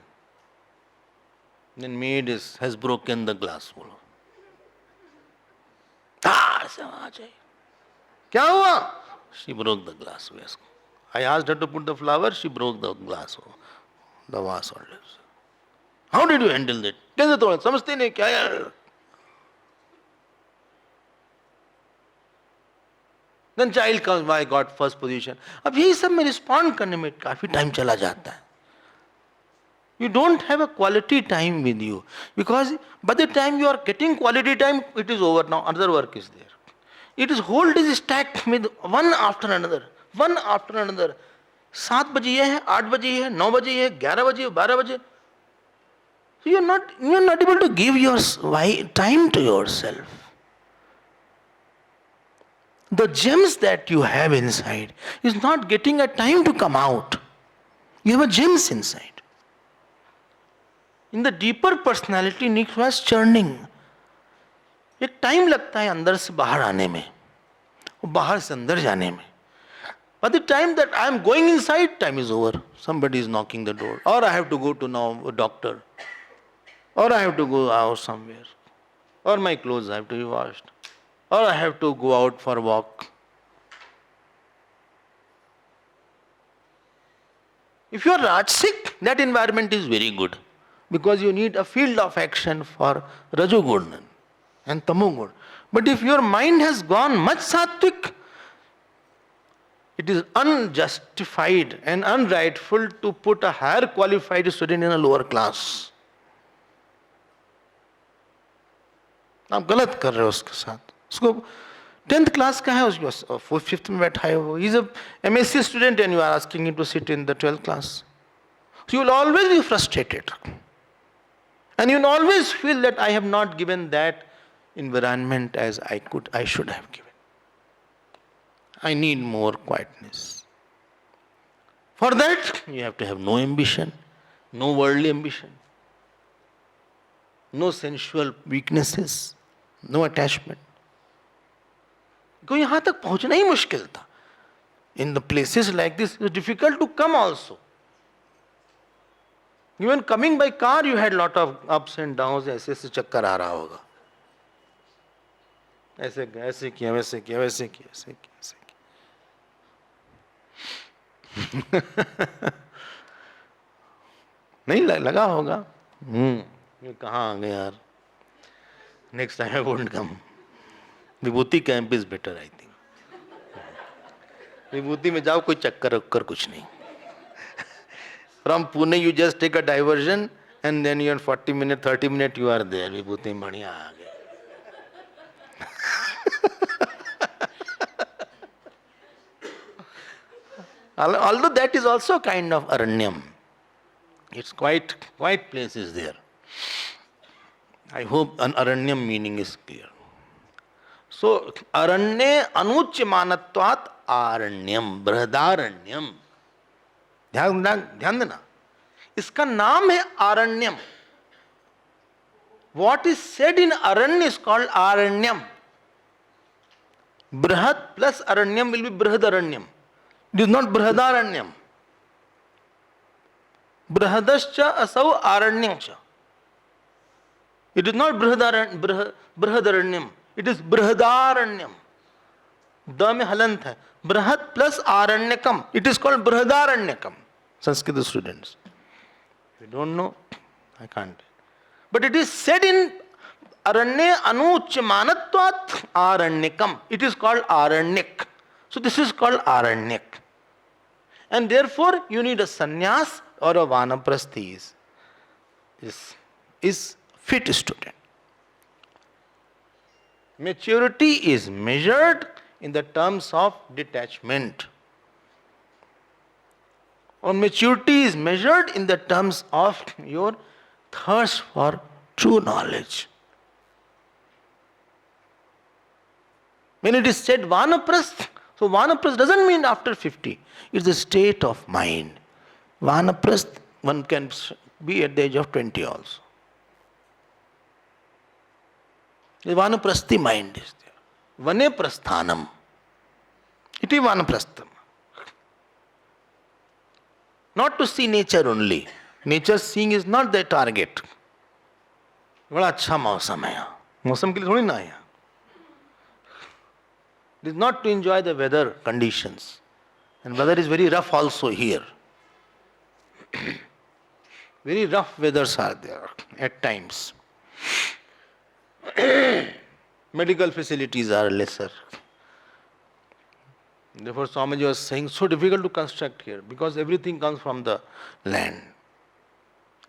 Then maid has broken the glass bowl. क्या हुआ? She broke the glass vase. I asked her to put the flower, she broke the glass, the vase holders. How did you handle that? कैसे तोड़ा? समझते नहीं क्या यार? Then child comes, I got first position. अब यही सब में रिस्पॉन्ड करने में काफी टाइम चला जाता है. You don't have a quality time with you, because by the time you are getting quality time, it is over now. Another work is there. It is whole day stacked with one after another, one after another. 7 बजे ये है, 8 बजे ये है, 9 बजे ये है, 11 बजे, 12 बजे. So you are not able to give your time to yourself. The gems that you have inside is not getting a time to come out. You have a gems inside. In the deeper personality requires churning. एक time लगता है अंदर से बाहर आने में और बाहर से अंदर जाने में. By the time that I am going inside, time is over. Somebody is knocking the door, or I have to go to now a doctor, or I have to go out somewhere, or my clothes have to be washed, or I have to go out for a walk. If you are Rajasic, that environment is very good, because you need a field of action for Rajogun and Tamogun. But if your mind has gone much Sattvic, it is unjustified and unrightful to put a higher qualified student in a lower class. आप गलत कर रहे हो उसके साथ. उसको 10th class का है, उसको 5th में बैठा है वो. He's a MSc student and you are asking him to sit in the 12th class. So you will always be frustrated. And you will always feel that I have not given that environment as I should have given. I need more quietness. For that, you have to have no ambition, no worldly ambition, no sensual weaknesses, no attachment. क्योंकि यहाँ तक पहुँचना ही मुश्किल था. In the places like this, it was difficult to come also. Even coming by car, you had lot of ups and downs. ऐसे ऐसे चक्कर आ रहा होगा. ऐसे किया, वैसे किया, वैसे किया, ऐसे किया. नहीं लगा होगा। ये कहाँ आ गए यार, next time I won't come. Vibhuti camp is better I think. Vibhuti में जाओ, कोई चक्कर वक्कर कुछ नहीं। From Pune you just take a diversion and then you 40 minute 30 minute you are there. Vibhuti में बढ़िया आ गए। Although that is also kind of aranyam. It's quite place is there. I hope an aranyam meaning is clear. So, aranye anuchyamanatvat aranyam, brihadaranyam. ध्यान देना, इसका नाम है आरण्यम. What is said in aranya is called aranyam. Brihad plus aranyam will be brihadaranyam. It is not brihadaranyam. Brihadascha asau aranyamcha. It is not brihadaranyam. It is brihadaranyam. द में हलंत है. बृहद प्लस आरण्यकम. It is called Brihadaranyakam. Sanskrit students, you don't know, I can't, but it is said in अरण्य अनुच्यमानत्वात् आरण्यकम. It is called Aranyaka. So this is called Aranyaka. And therefore you need a sannyasa और अ वानप्रस्थी is fit student. Maturity is measured in the terms of detachment, or maturity is measured in the terms of your thirst for true knowledge. When it is said vanaprasth, so vanaprasth doesn't mean after 50. It's a state of mind. Vanaprasth, one can be at the age of 20 also. The vanaprasthi mind is there. Vane prasthanam. It is vanaprastham. Not to see nature only. Nature seeing is not the target. बड़ा अच्छा मौसम है यहाँ. मौसम के लिए थोड़ी ना है यहाँ. It is not to enjoy the weather conditions. And weather is very rough also here. Very rough weathers are there at times. Medical facilities are lesser. Therefore, Swamiji was saying, so difficult to construct here because everything comes from the land.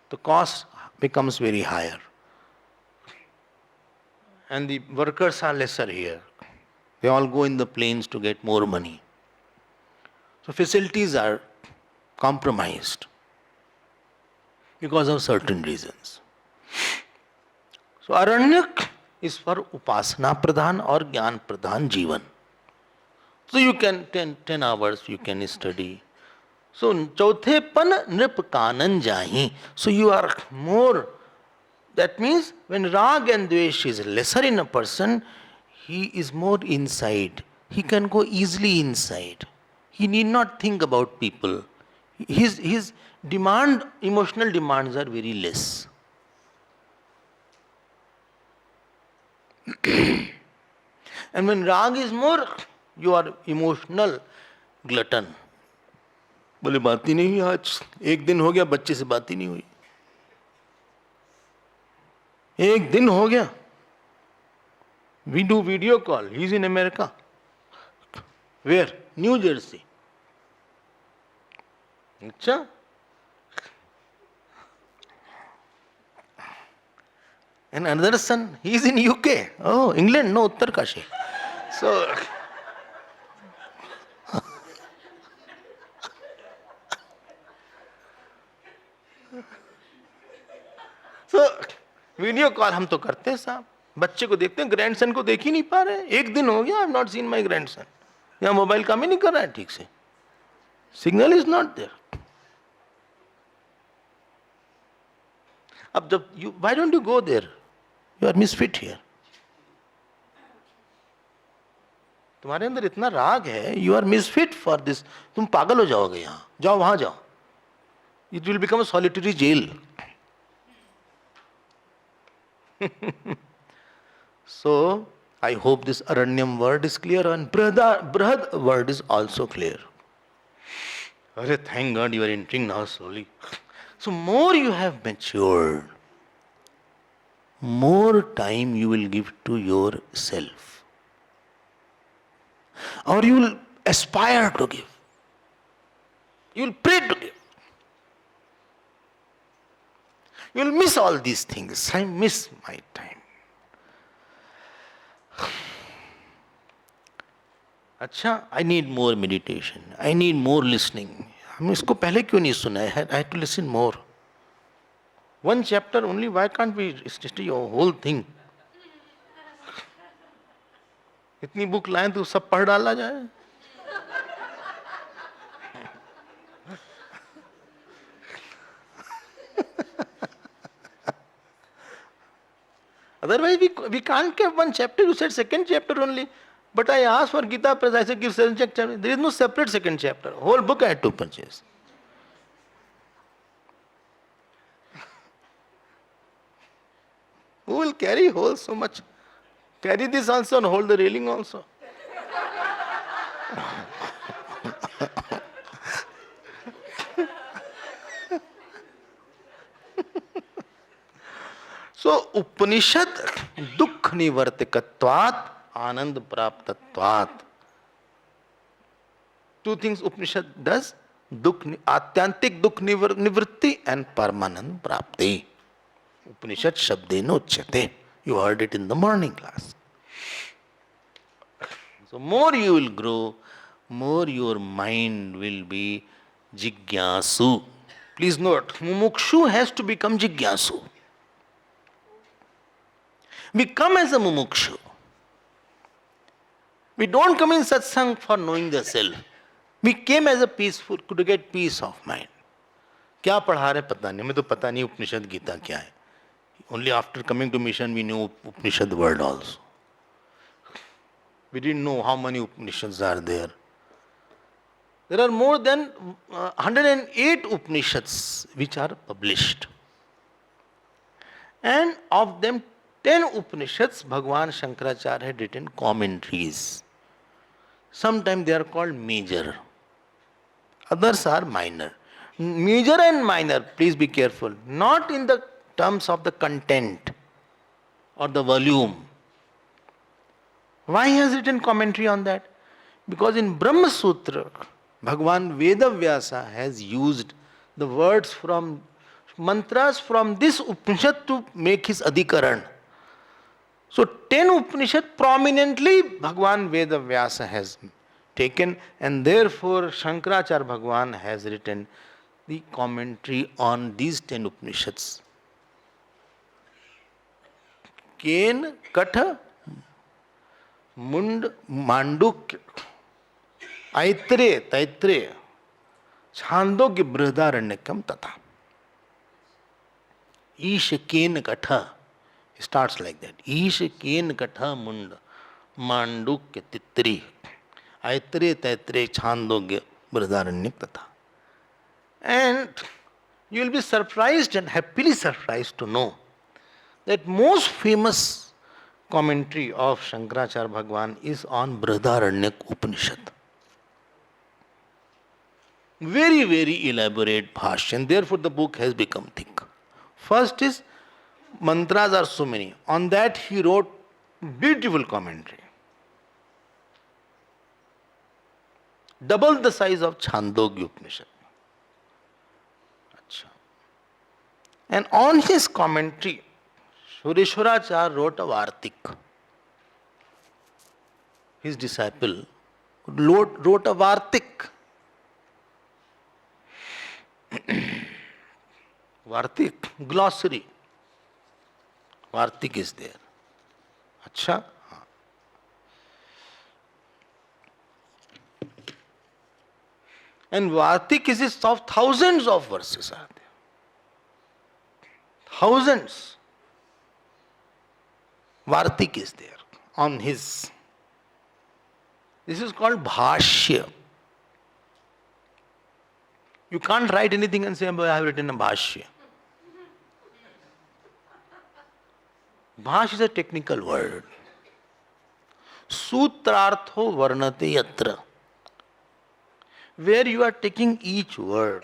The cost becomes very higher. And the workers are lesser here. They all go in the plains to get more money. So facilities are compromised because of certain reasons. So Aranyak is for Upasana Pradhan or Gyan Pradhan Jivan. So you can 10 hours you can study. So Chauthe Pan Nrip Kanan Jahi. So you are more. That means when Rag and Dvesh is lesser in a person, he is more inside. He can go easily inside. He need not think about people. His emotional demands are very less. And when Rag is more, you are emotional glutton. बोले बात ही नहीं हुई आज, एक दिन हो गया बच्चे से बात ही नहीं हुई. एक दिन हो गया. We do video call. He is in America. Where? New Jersey. अच्छा. And another son, he is in UK. Oh, England, no, Uttarkashi. So video call हम तो करते हैं साहब. बच्चे को देखते हैं, ग्रैंडसन को देख ही नहीं पा रहे. एक दिन हो गया, I have not seen my grandson. यहाँ मोबाइल काम ही नहीं कर रहा है ठीक से. Signal is not there. अब जब you, why don't you go there? You are misfit here. तुम्हारे अंदर इतना राग है, you are misfit for this. तुम पागल हो जाओगे. यहाँ जाओ, वहां जाओ. It will become a solitary jail. So, I hope this Aranyam word is clear and Brihad word is also clear. Arre, thank God you are entering now slowly. So more you have matured, more time you will give to yourself. Or you will aspire to give. You will pray to give. You will miss all these things. I miss my time. अच्छा, I need more meditation. I need more listening. हमने इसको पहले क्यों नहीं सुना? I had to listen more. One chapter only. Why can't we study your whole thing? इतनी book लाएं तो सब पढ़ डाला जाए. Otherwise, we can't give one chapter. You said second chapter only. But I asked for Gita Press. I said give second chapter. There is no separate second chapter. Whole book I had to purchase. Who will carry whole so much? Carry this also and hold the railing also. So Upanishad dukh nivartikatvat anand praptatvat. Two things Upanishad does: atyantik dukh nivritti and paramanand prapti. Upanishad shabdena uchyate. You heard it in the morning class. So more you will grow, more your mind will be jigyasu. Please note, mumukshu has to become jigyasu. We come as a mumukshu. We don't come in satsang for knowing the self. We came as a peaceful, to get peace of mind. क्या पढ़ा रहे पता नहीं, हमें तो पता नहीं उपनिषद गीता क्या है. Only after coming to mission we knew Upanishad word also. We didn't know how many Upanishads are there. There are more than 108 Upanishads which are published. And of them 10 Upanishads, Bhagwan Shankaracharya had written commentaries. Sometimes they are called major. Others are minor. Major and minor, please be careful. Not in the terms of the content or the volume. Why he has written commentary on that? Because in Brahma Sutra, Bhagwan Vedavyasa has used the words from mantras from this Upanishad to make his Adhikaran. So 10 Upanishad prominently Bhagwan Vedavyasa has taken, and therefore Shankaracharya Bhagwan has written the commentary on these 10 Upanishads. Ken, Katha, Mund, Mandukya, Taittreya, Chandogya, Brihadaranyakam Tata. Isha Ken Katha starts like that. Isha Ken Katha Munda, Mandukya Titri, Taittreya, Chandogya, Brihadaranyakam Tata. And you will be surprised and happily surprised to know that most famous commentary of Shankaracharya Bhagwan is on Brihadaranyaka Upanishad. Very, very elaborate bhashya, and therefore the book has become thick. First is, mantras are so many. On that he wrote beautiful commentary. Double the size of Chandogya Upanishad. And on his commentary, Sureshwaracharya wrote a Vartik. His disciple wrote a Vartik. Vartik, glossary. Vartik is there. Acha? And Vartik is of thousands of verses are there. Thousands. Vartik is there on his. This is called bhashya. You can't write anything and say, I have written a bhashya. Bhash is a technical word. Sutrartho varnate yatra. where you are taking each word.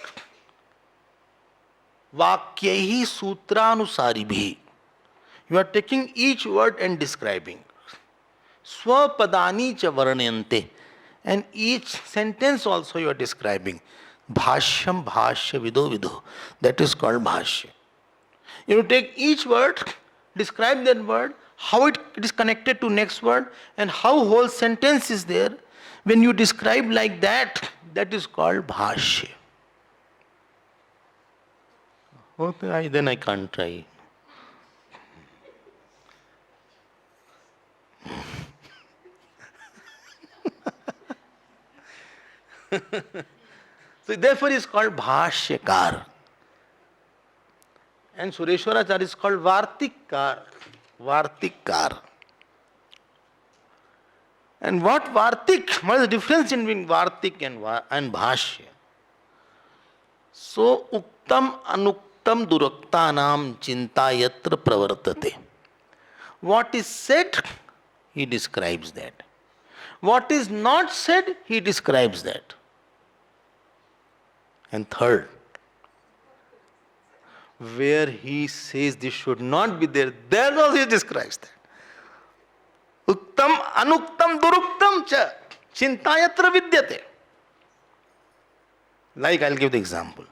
Vakyaihi sutranusaribhi. You are taking each word and describing. Swapadani cha varanyante. And each sentence also you are describing. Bhashyam bhashya vido vido. That is called bhashya. You take each word, describe that word, how it is connected to next word, and how whole sentence is there. When you describe like that, that is called bhashya. Okay, then I can't try. So therefore is called Bhashyakar. And Sureshwaracharya is called Vartikar. Vartikar. And what Vartik? What is the difference between Vartik and Bhashya? So Uktam Anuktam Duraktanam Chinta Yatra Pravartate. What is said, he describes that. What is not said, he describes that. And third, where he says this should not be there, there also he describes that. Uktam anuktam duruktam cha chintayatra vidyate. Like I'll give the example.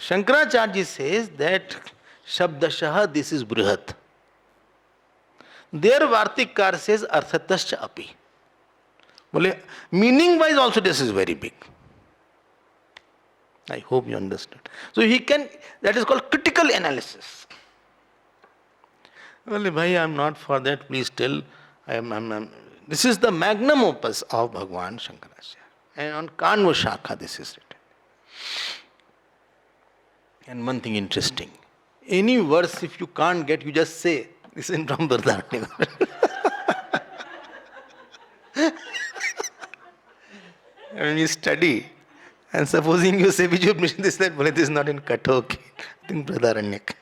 Shankaracharya says that Shabdashaha this is Brihat. There Vartikar says Arthatascha api. Meaning wise also this is very big. I hope you understood. So he can, that is called critical analysis. Well, bhai, I am not for that, please tell. This is the magnum opus of Bhagwan Shankaracharya. And on Kanva Shakha this is written. And one thing interesting. Any verse if you can't get, you just say, this is from Brihadaranyaka. When you study, and supposing you say, which Upanishad this that, this is not in Katoki, I think Brihadaranyaka.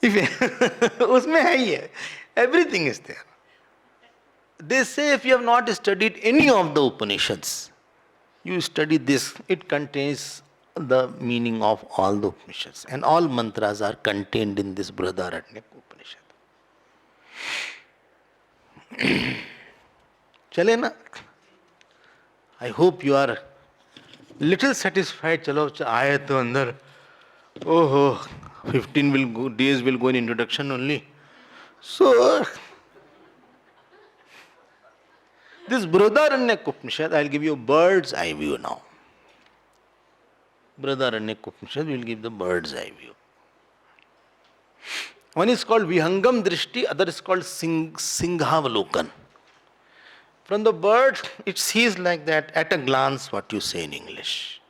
Usme hai hai. Everything is there. They say if you have not studied any of the Upanishads, you study this, it contains the meaning of all the Upanishads. And all mantras are contained in this Brihadaranyaka Upanishad. Chale na? I hope you are little satisfied. Chalo, aaye to andar. Oh, 15 days will go in introduction only. So, this Brihadaranyaka Upanishad, I will give you a bird's eye view now. Brihadaranyaka Upanishad will give the bird's eye view. One is called Vihangam Drishti, other is called Singhavalokan. From the bird, it sees like that at a glance what you say in English.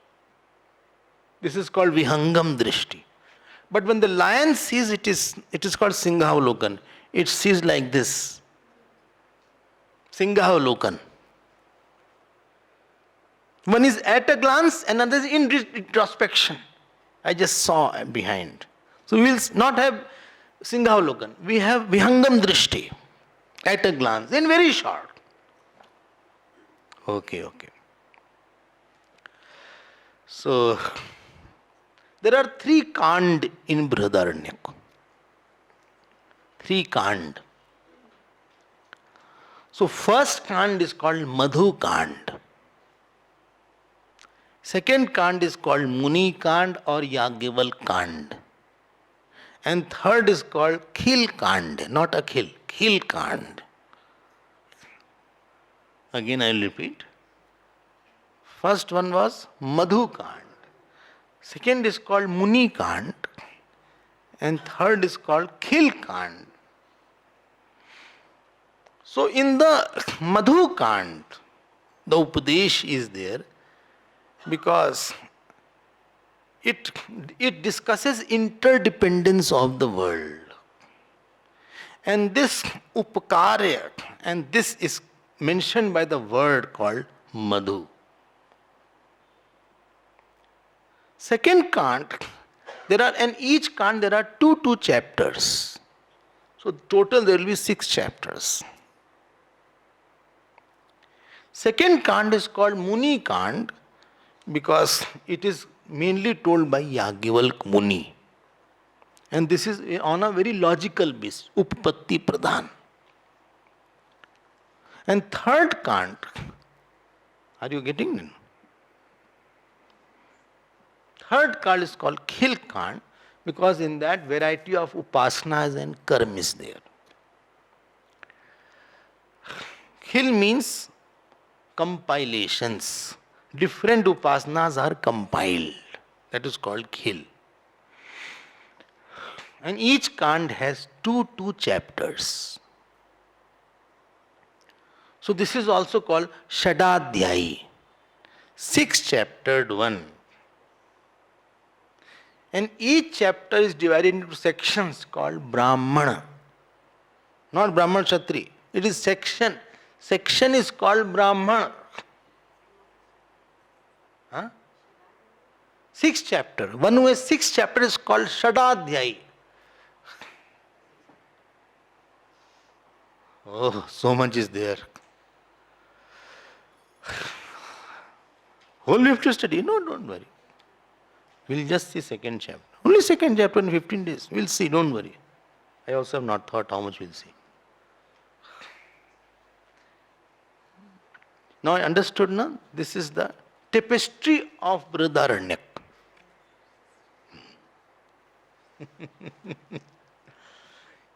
This is called Vihangam Drishti. But when the lion sees, it is called Singhavalokan. It sees like this. Singhavalokan. One is at a glance, another is in introspection. I just saw behind. So we will not have Singhavalokan. We have Vihangam Drishti. At a glance, in very short. Okay. So, there are 3 kand in Brihadaranyaka. 3 kand. So, first kand is called Madhu kand. Second kand is called Muni kand or Yajnavalkya kand. And third is called Khil kand, not Akhil, Khil kand. Again I will repeat. First one was Madhu kand. Second is called Muni kand. And third is called Khil kand. So in the Madhu kand, the Upadesh is there because it discusses interdependence of the world. And this Upakarya, and this is mentioned by the word called Madhu. Second kand, in each kand there are two chapters. So total there will be 6 chapters. Second Kand is called Muni Kand because it is mainly told by Yajnavalkya Muni. And this is on a very logical basis, Uppatti Pradhan. And third Kand, are you getting it? Third Kand is called Khil Kand because in that variety of upasanas and karma is there. Khil means compilations. Different upasanas are compiled. That is called Khil. And each Kand has two chapters. So this is also called Shadadhyayi, 6-chaptered one. And each chapter is divided into sections called Brahmana. Not Brahman Kshatri. It is section. Section is called Brahmana. 6 chapter. One who has 6 chapters is called Shadadhyayi. Oh, so much is there. Whole we have to study. No, don't worry. We'll just see second chapter. Only second chapter in 15 days. We'll see, don't worry. I also have not thought how much we'll see. Now I understood now. This is the tapestry of Brihadaranyaka.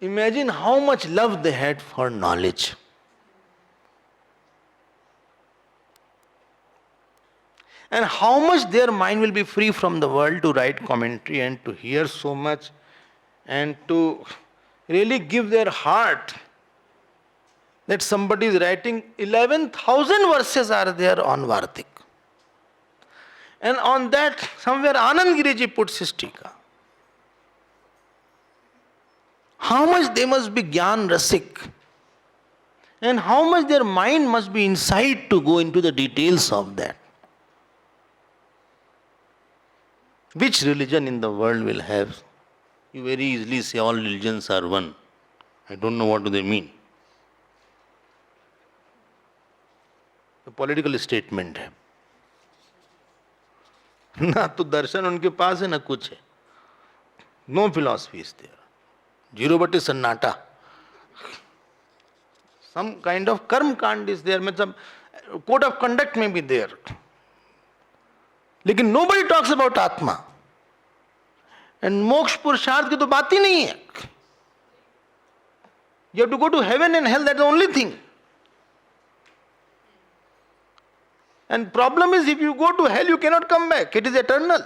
Imagine how much love they had for knowledge. And how much their mind will be free from the world to write commentary and to hear so much and to really give their heart that somebody is writing 11,000 verses are there on Vartik. And on that, somewhere Anand Giriji puts his tika. How much they must be Gyan Rasik. And how much their mind must be inside to go into the details of that. Which religion in the world will have? You very easily say all religions are one. I don't know what do they mean. The political statement है. ना तो दर्शन उनके पास है ना कुछ है. No philosophy is there. Zero but is sannata. Some kind of karma kand is there. Some code of conduct may be there. लेकिन nobody talks about आत्मा. And मोक्ष पुरुषार्थ की तो बात ही नहीं है. You have to go to heaven and hell, that's the only thing. And problem is if you go to hell, you cannot come back. It is eternal.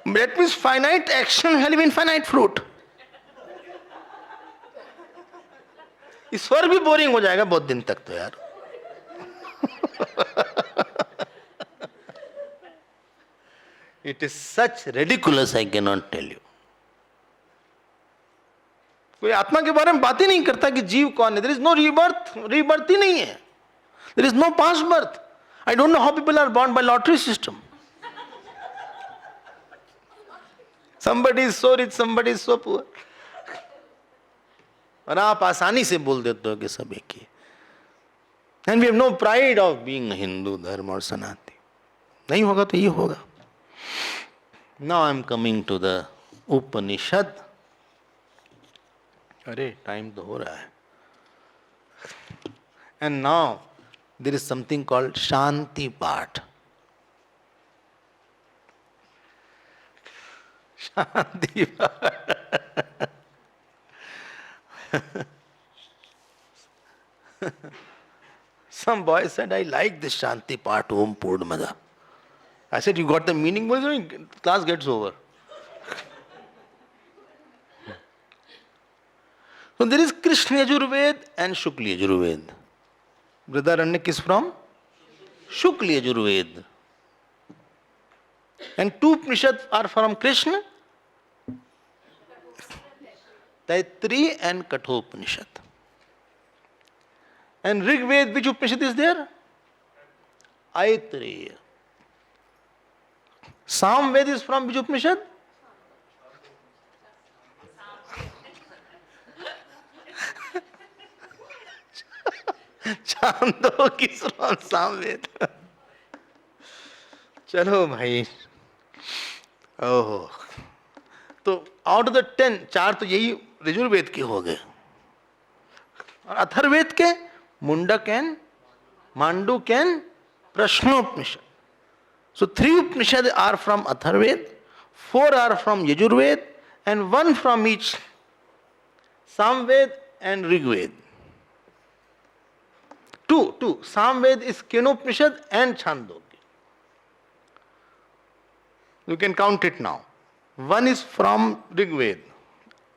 That means finite action will have infinite fruit. ईश्वर भी boring हो जाएगा बहुत दिन तक तो यार. It is such ridiculous, I cannot tell you. कोई आत्मा के बारे में बात ही नहीं करता कि जीव कौन है. There is no rebirth. Rebirth ही नहीं है. There is no past birth. I don't know how people are born by lottery system. Somebody is so rich, somebody is so poor. और आप आसानी से बोल देते हो कि सब एक ही. And we have no pride of being a Hindu, Dharma or Sanati. नहीं होगा तो ये होगा. Now I am coming to the Upanishad. अरे टाइम तो हो रहा है. And now there is something called Shanti part. Shanti part. Some boy said, I like this Shanti part, Om Purnamada. I said, you got the meaning? Class gets over. So there is Krishna Yajurved and Shukla Yajurved. Brihadaranyaka is from Shukla Yajurved. And 2 Upanishads are from Krishna. Taittiriya and Kathopanishad. And Rig Ved, which Upanishad is there? Aitreya. Sam Ved is from which Upanishad? Chandok is from Samved. चलो भाई, ओहो, तो out of the 10 4 तो यही यजुर्वेद के हो गए, और अथर्ववेद के Mundaka and Manduka and Prashnopanishad. So 3 Upanishad are from Atharved, 4 are from Yajurved, and 1 from each Samved and Rigved. Two. Samved is Kenopanishad and Chandogya. You can count it now. 1 is from Rigved,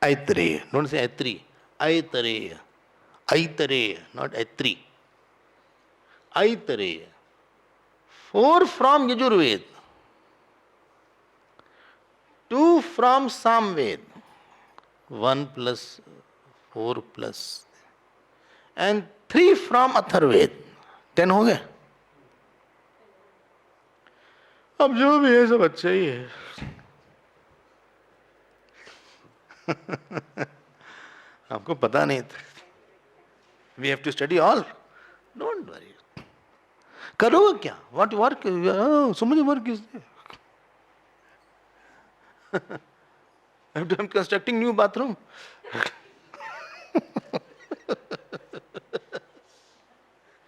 Aitareya. Don't say Aitri. Aitareya. Aitareya, not Aitri. Aitareya. 4 from Yajurved, 2 from Samved, 1 plus 4 plus, and 3 from Atharved. 10 हो गए. अब जो भी है सब अच्छा ही है. आपको पता नहीं था. We have to study all. Don't worry. करोगे क्या? What work? So much work is there. I'm constructing new bathroom.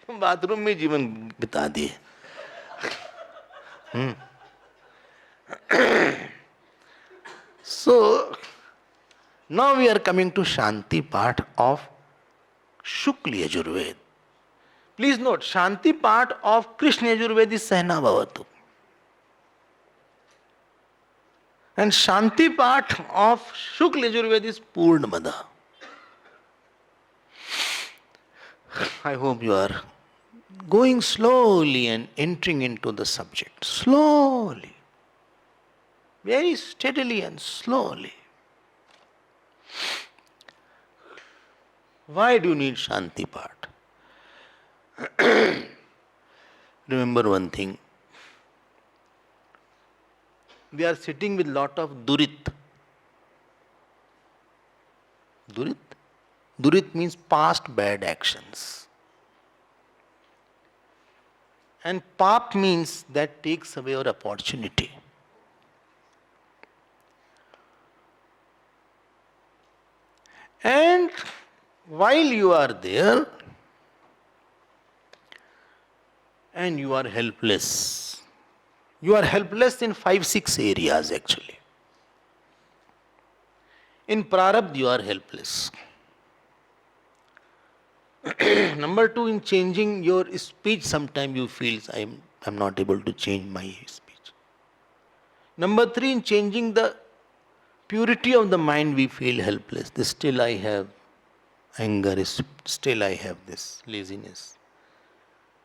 Bathroom में जीवन बिता दिए. So now we are coming to Shanti part of Shukla Yajurved. Please note, Shanti part of Krishna Yajurved is Sahna Bhavatu. And Shanti part of Shukla Yajurved is Purnamada. I hope you are going slowly and entering into the subject. Slowly. Very steadily and slowly. Why do you need Shanti part? Remember one thing. We are sitting with lot of durit. Durit? Durit means past bad actions. And pap means that takes away your opportunity. And while you are there, and you are helpless. You are helpless in 5-6 areas actually. In prarabdha you are helpless. Number 2, in changing your speech, sometimes you feel I'm not able to change my speech. Number 3, in changing the purity of the mind, we feel helpless. Still I have anger, still I have this laziness.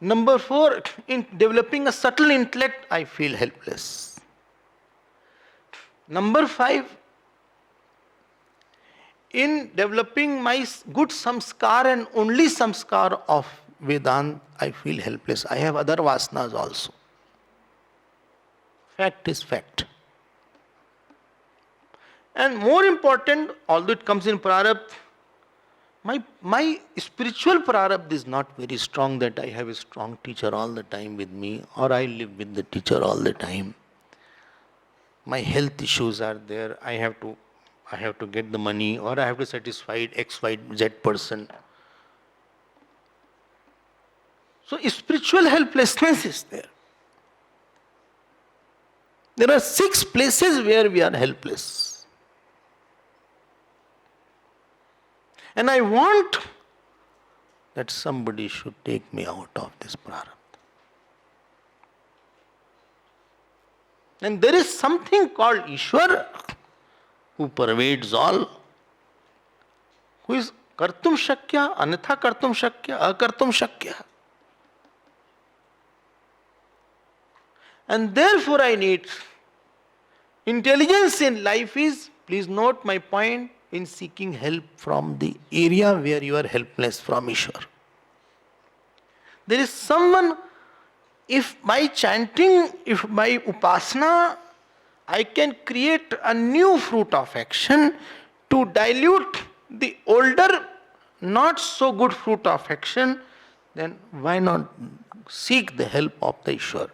Number 4, in developing a subtle intellect, I feel helpless. Number 5, in developing my good samskar and only samskar of Vedanta, I feel helpless. I have other vasanas also. Fact is fact. And more important, although it comes in prarabdha, my spiritual prarabdha is not very strong, that I have a strong teacher all the time with me, or I live with the teacher all the time. My health issues are there. I have to get the money, or I have to satisfy X, Y, Z person. So spiritual helplessness is there. There are 6 places where we are helpless. And I want that somebody should take me out of this prarabdha. And there is something called Ishwar, who pervades all, who is kartum shakya, anatha kartum shakya, akartum shakya. And therefore I need intelligence in life is, please note my point, in seeking help from the area where you are helpless from Ishwar. There is someone, if by chanting, if by upasana, I can create a new fruit of action to dilute the older, not so good fruit of action, then why not seek the help of the Ishwar?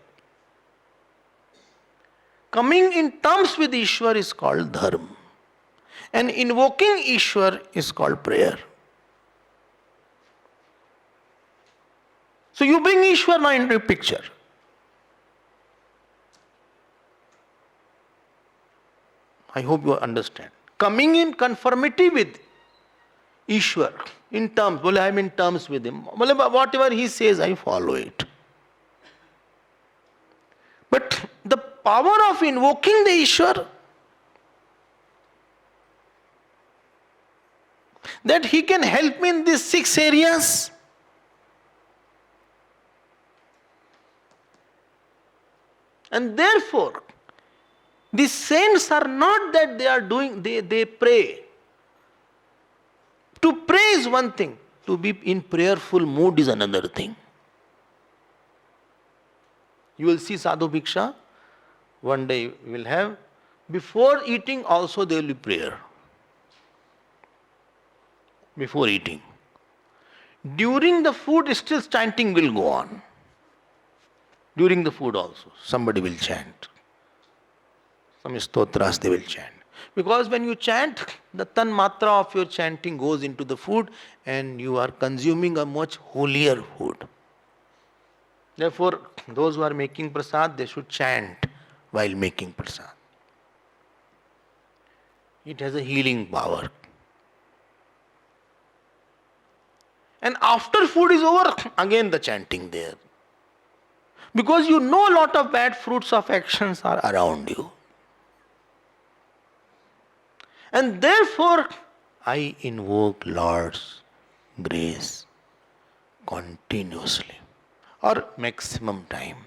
Coming in terms with Ishwar is called dharma. And invoking Ishwar is called prayer. So you bring Ishwar now into the picture. I hope you understand. Coming in conformity with Ishwar, in terms, well, I am in terms with him. Well, whatever he says, I follow it. But the power of invoking the Ishwar, that he can help me in these 6 areas. And therefore, the saints are not that they are doing, they pray. To pray is one thing, to be in prayerful mood is another thing. You will see Sadhu Bhiksha, one day we will have, before eating also there will be prayer. Before eating. During the food still chanting will go on. During the food also, somebody will chant. Some stotras they will chant. Because when you chant, the tan matra of your chanting goes into the food and you are consuming a much holier food. Therefore, those who are making prasad, they should chant while making prasad. It has a healing power. And after food is over, again the chanting there. Because you know a lot of bad fruits of actions are around you. And therefore, I invoke Lord's grace continuously or maximum time.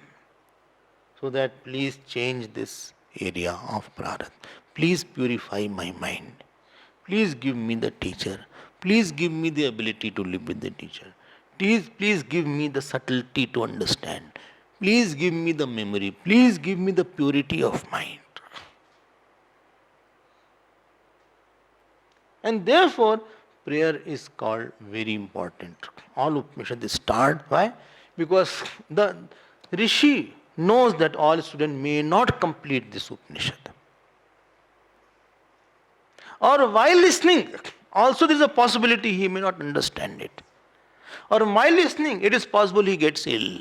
So that please change this area of prarabdha. Please purify my mind. Please give me the teacher. Please give me the ability to live with the teacher. Please give me the subtlety to understand. Please give me the memory. Please give me the purity of mind. And therefore, prayer is called very important. All Upanishads start. Why? Because the Rishi knows that all students may not complete this Upanishad. Or while listening, also there is a possibility he may not understand it. Or while listening, it is possible he gets ill.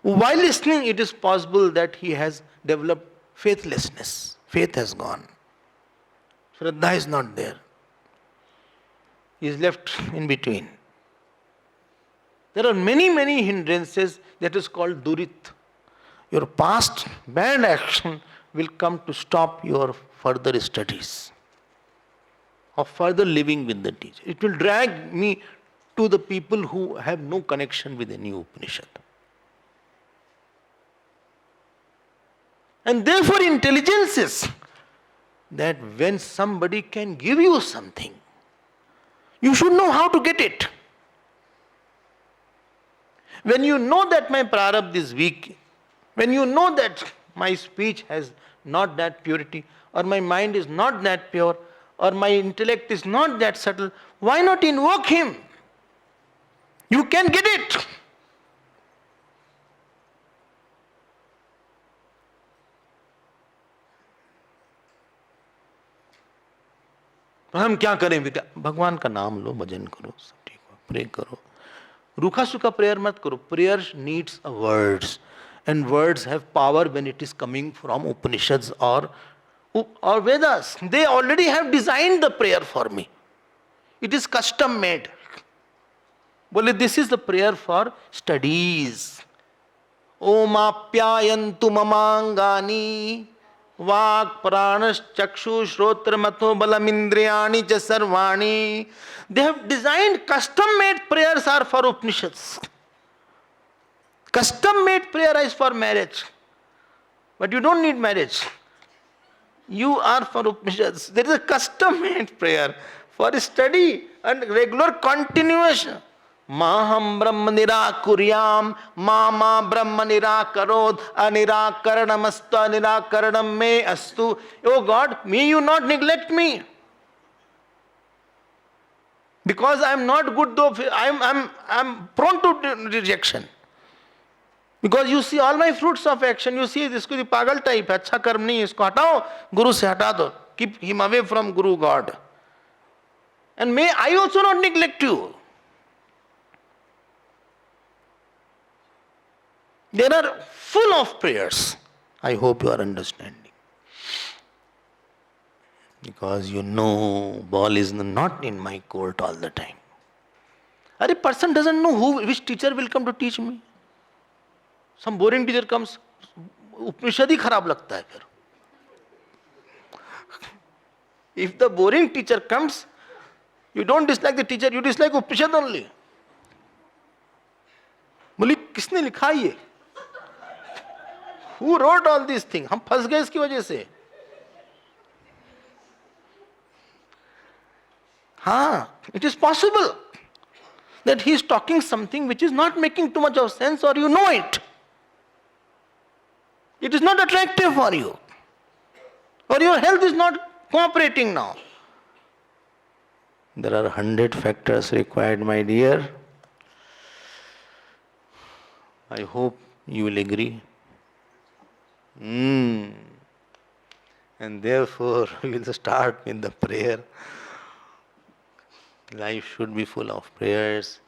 While listening, it is possible that he has developed faithlessness. Faith has gone. Shraddha is not there. He is left in between. There are many hindrances that is called durit. Your past bad action will come to stop your further studies or further living with the teacher. It will drag me to the people who have no connection with any Upanishad. And therefore intelligence is that when somebody can give you something, you should know how to get it. When you know that my prarabdha is weak, when you know that my speech has not that purity, or my mind is not that pure, or my intellect is not that subtle, why not invoke him? You can get it. हम क्या करें बेटा? भगवान का नाम लो, भजन करो, सब ठीक हो, प्रे करो. रूखा सूखा प्रेयर मत करो. Prayer needs words, and words have power when it is coming from Upanishads or Vedas. They already have designed the prayer for me. It is custom made. Bole, this is the prayer for studies. Om apyayantu mamangani Vak pranas chakshu shrotra matho balamindriyani cha sarvani. They have designed custom made prayers are for Upanishads. Custom made prayer is for marriage. But you don't need marriage. You are for Upanishads. There is a custom made prayer for study and regular continuation. Maham Brahma Nirakuryam, Mama Brahma Nirakarod, Anirakaranamastu, Anirakaranam me astu. Oh God, may you not neglect me. Because I am not good, though I'm prone to rejection. Because you see all my fruits of action, you see this कोई पागल type है, अच्छा कर्म नहीं है, इसको हटाओ, गुरु से हटा दो, keep him away from Guru God. And may I also not neglect you. There are full of prayers. I hope you are understanding. Because you know, ball is not in my court all the time. A person doesn't know which teacher will come to teach me. Some boring teacher comes, Upanishad ही खराब लगता है फिर. If the boring teacher comes, you don't dislike the teacher, you dislike Upanishad only. बोली किसने लिखा ये? Who wrote all these things? हम फंस गए इसकी वजह से. हाँ, it is possible that he is talking something which is not making too much of sense, or you know it. It is not attractive for you. Or your health is not cooperating now. There are 100 factors required, my dear. I hope you will agree. And therefore, we will start with the prayer. Life should be full of prayers,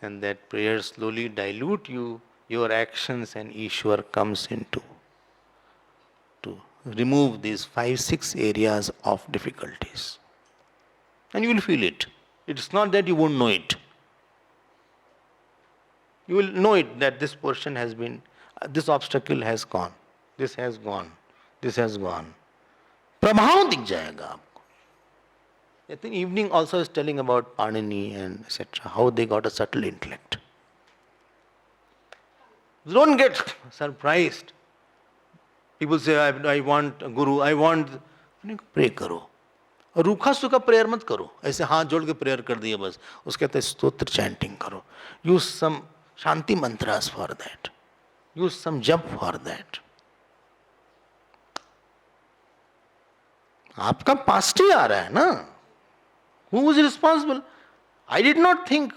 and that prayers slowly dilute you, your actions, and Ishwar comes into to remove these 5-6 areas of difficulties. And you will feel it. It's not that you won't know it. You will know it that this portion has been, this obstacle has gone, this has gone, this has gone. प्रभाव दिख जाएगा आपको. I think evening also is telling about Panini and etc. How they got a subtle intellect. Don't get surprised. People say, I want a guru, I want. Pray करो. और रूखा सूखा prayer मत करो. ऐसे हाथ जोड़ के प्रेयर कर दिया बस. उसके बाद स्तोत्र चैंटिंग करो. Use some Shanti mantras for that. Use some jap for that. आपका पास्ट ही आ रहा है ना. Who is responsible? I did not think.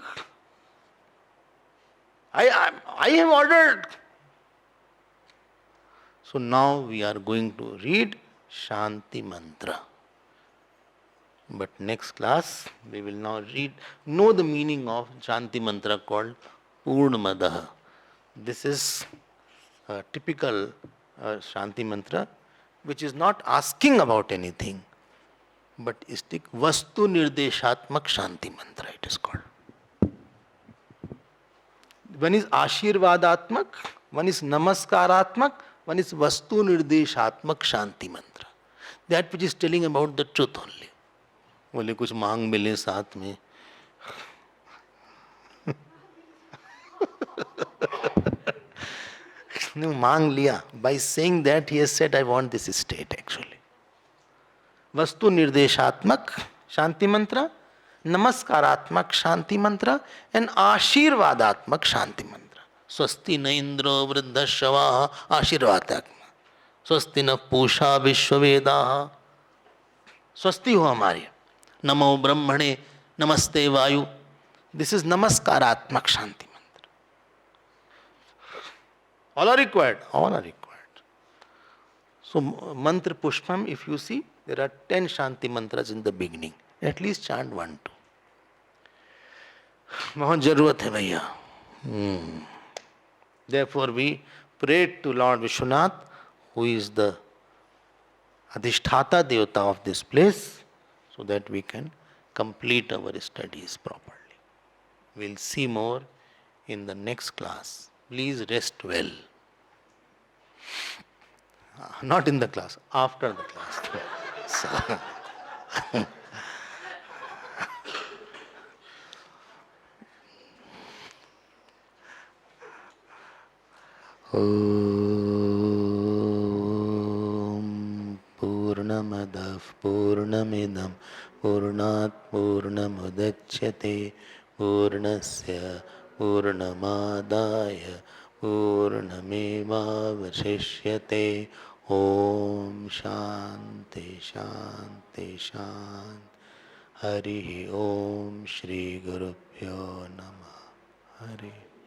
I have ordered. So now we are going to read Shanti mantra. But next class we will now know the meaning of Shanti mantra called Purnamadaha. This is a typical Shanti mantra which is not asking about anything, but is the Vastu Nirdeshatmak Shanti mantra, it is called. One is Ashirvadatmak, one is Namaskaratmak, one is Vastu Nirdeshatmak Shanti mantra. That which is telling about the truth only. बोले कुछ मांग मिले साथ में. मांग लिया. By saying that he has said, I want this state actually. वस्तु निर्देशात्मक शांति मंत्र, नमस्कारात्मक शांति मंत्र, एंड आशीर्वादात्मक शांति मंत्र. स्वस्ति न इंद्रो वृद्धश्रवाः आशीर्वादात्मक. स्वस्ति न पूषा विश्ववेदाः. स्वस्ति हो हमारे. नमो ब्रह्मणे नमस्ते वायु. दिस इज नमस्कारात्मक शांति मंत्र. All are required. All are required. So mantra pushpam, if you see, there are 10 Shanti mantras in the beginning. At least chant 1, 2. बहुत जरूरत है भैया. Therefore we prayed to Lord Vishwanath, who is the Adhisthata Devata of this place, so that we can complete our studies properly. We'll see more in the next class. Please rest well. Not in the class, after the class. So, Om Purnamadav Purnamidam Purnat Purnamudachyate Purnasya Purnamadaya Purnamevavashishyate. Om Shanti Shanti Shanti. Harihi Om Shri Gurubhyo Namah. Hari.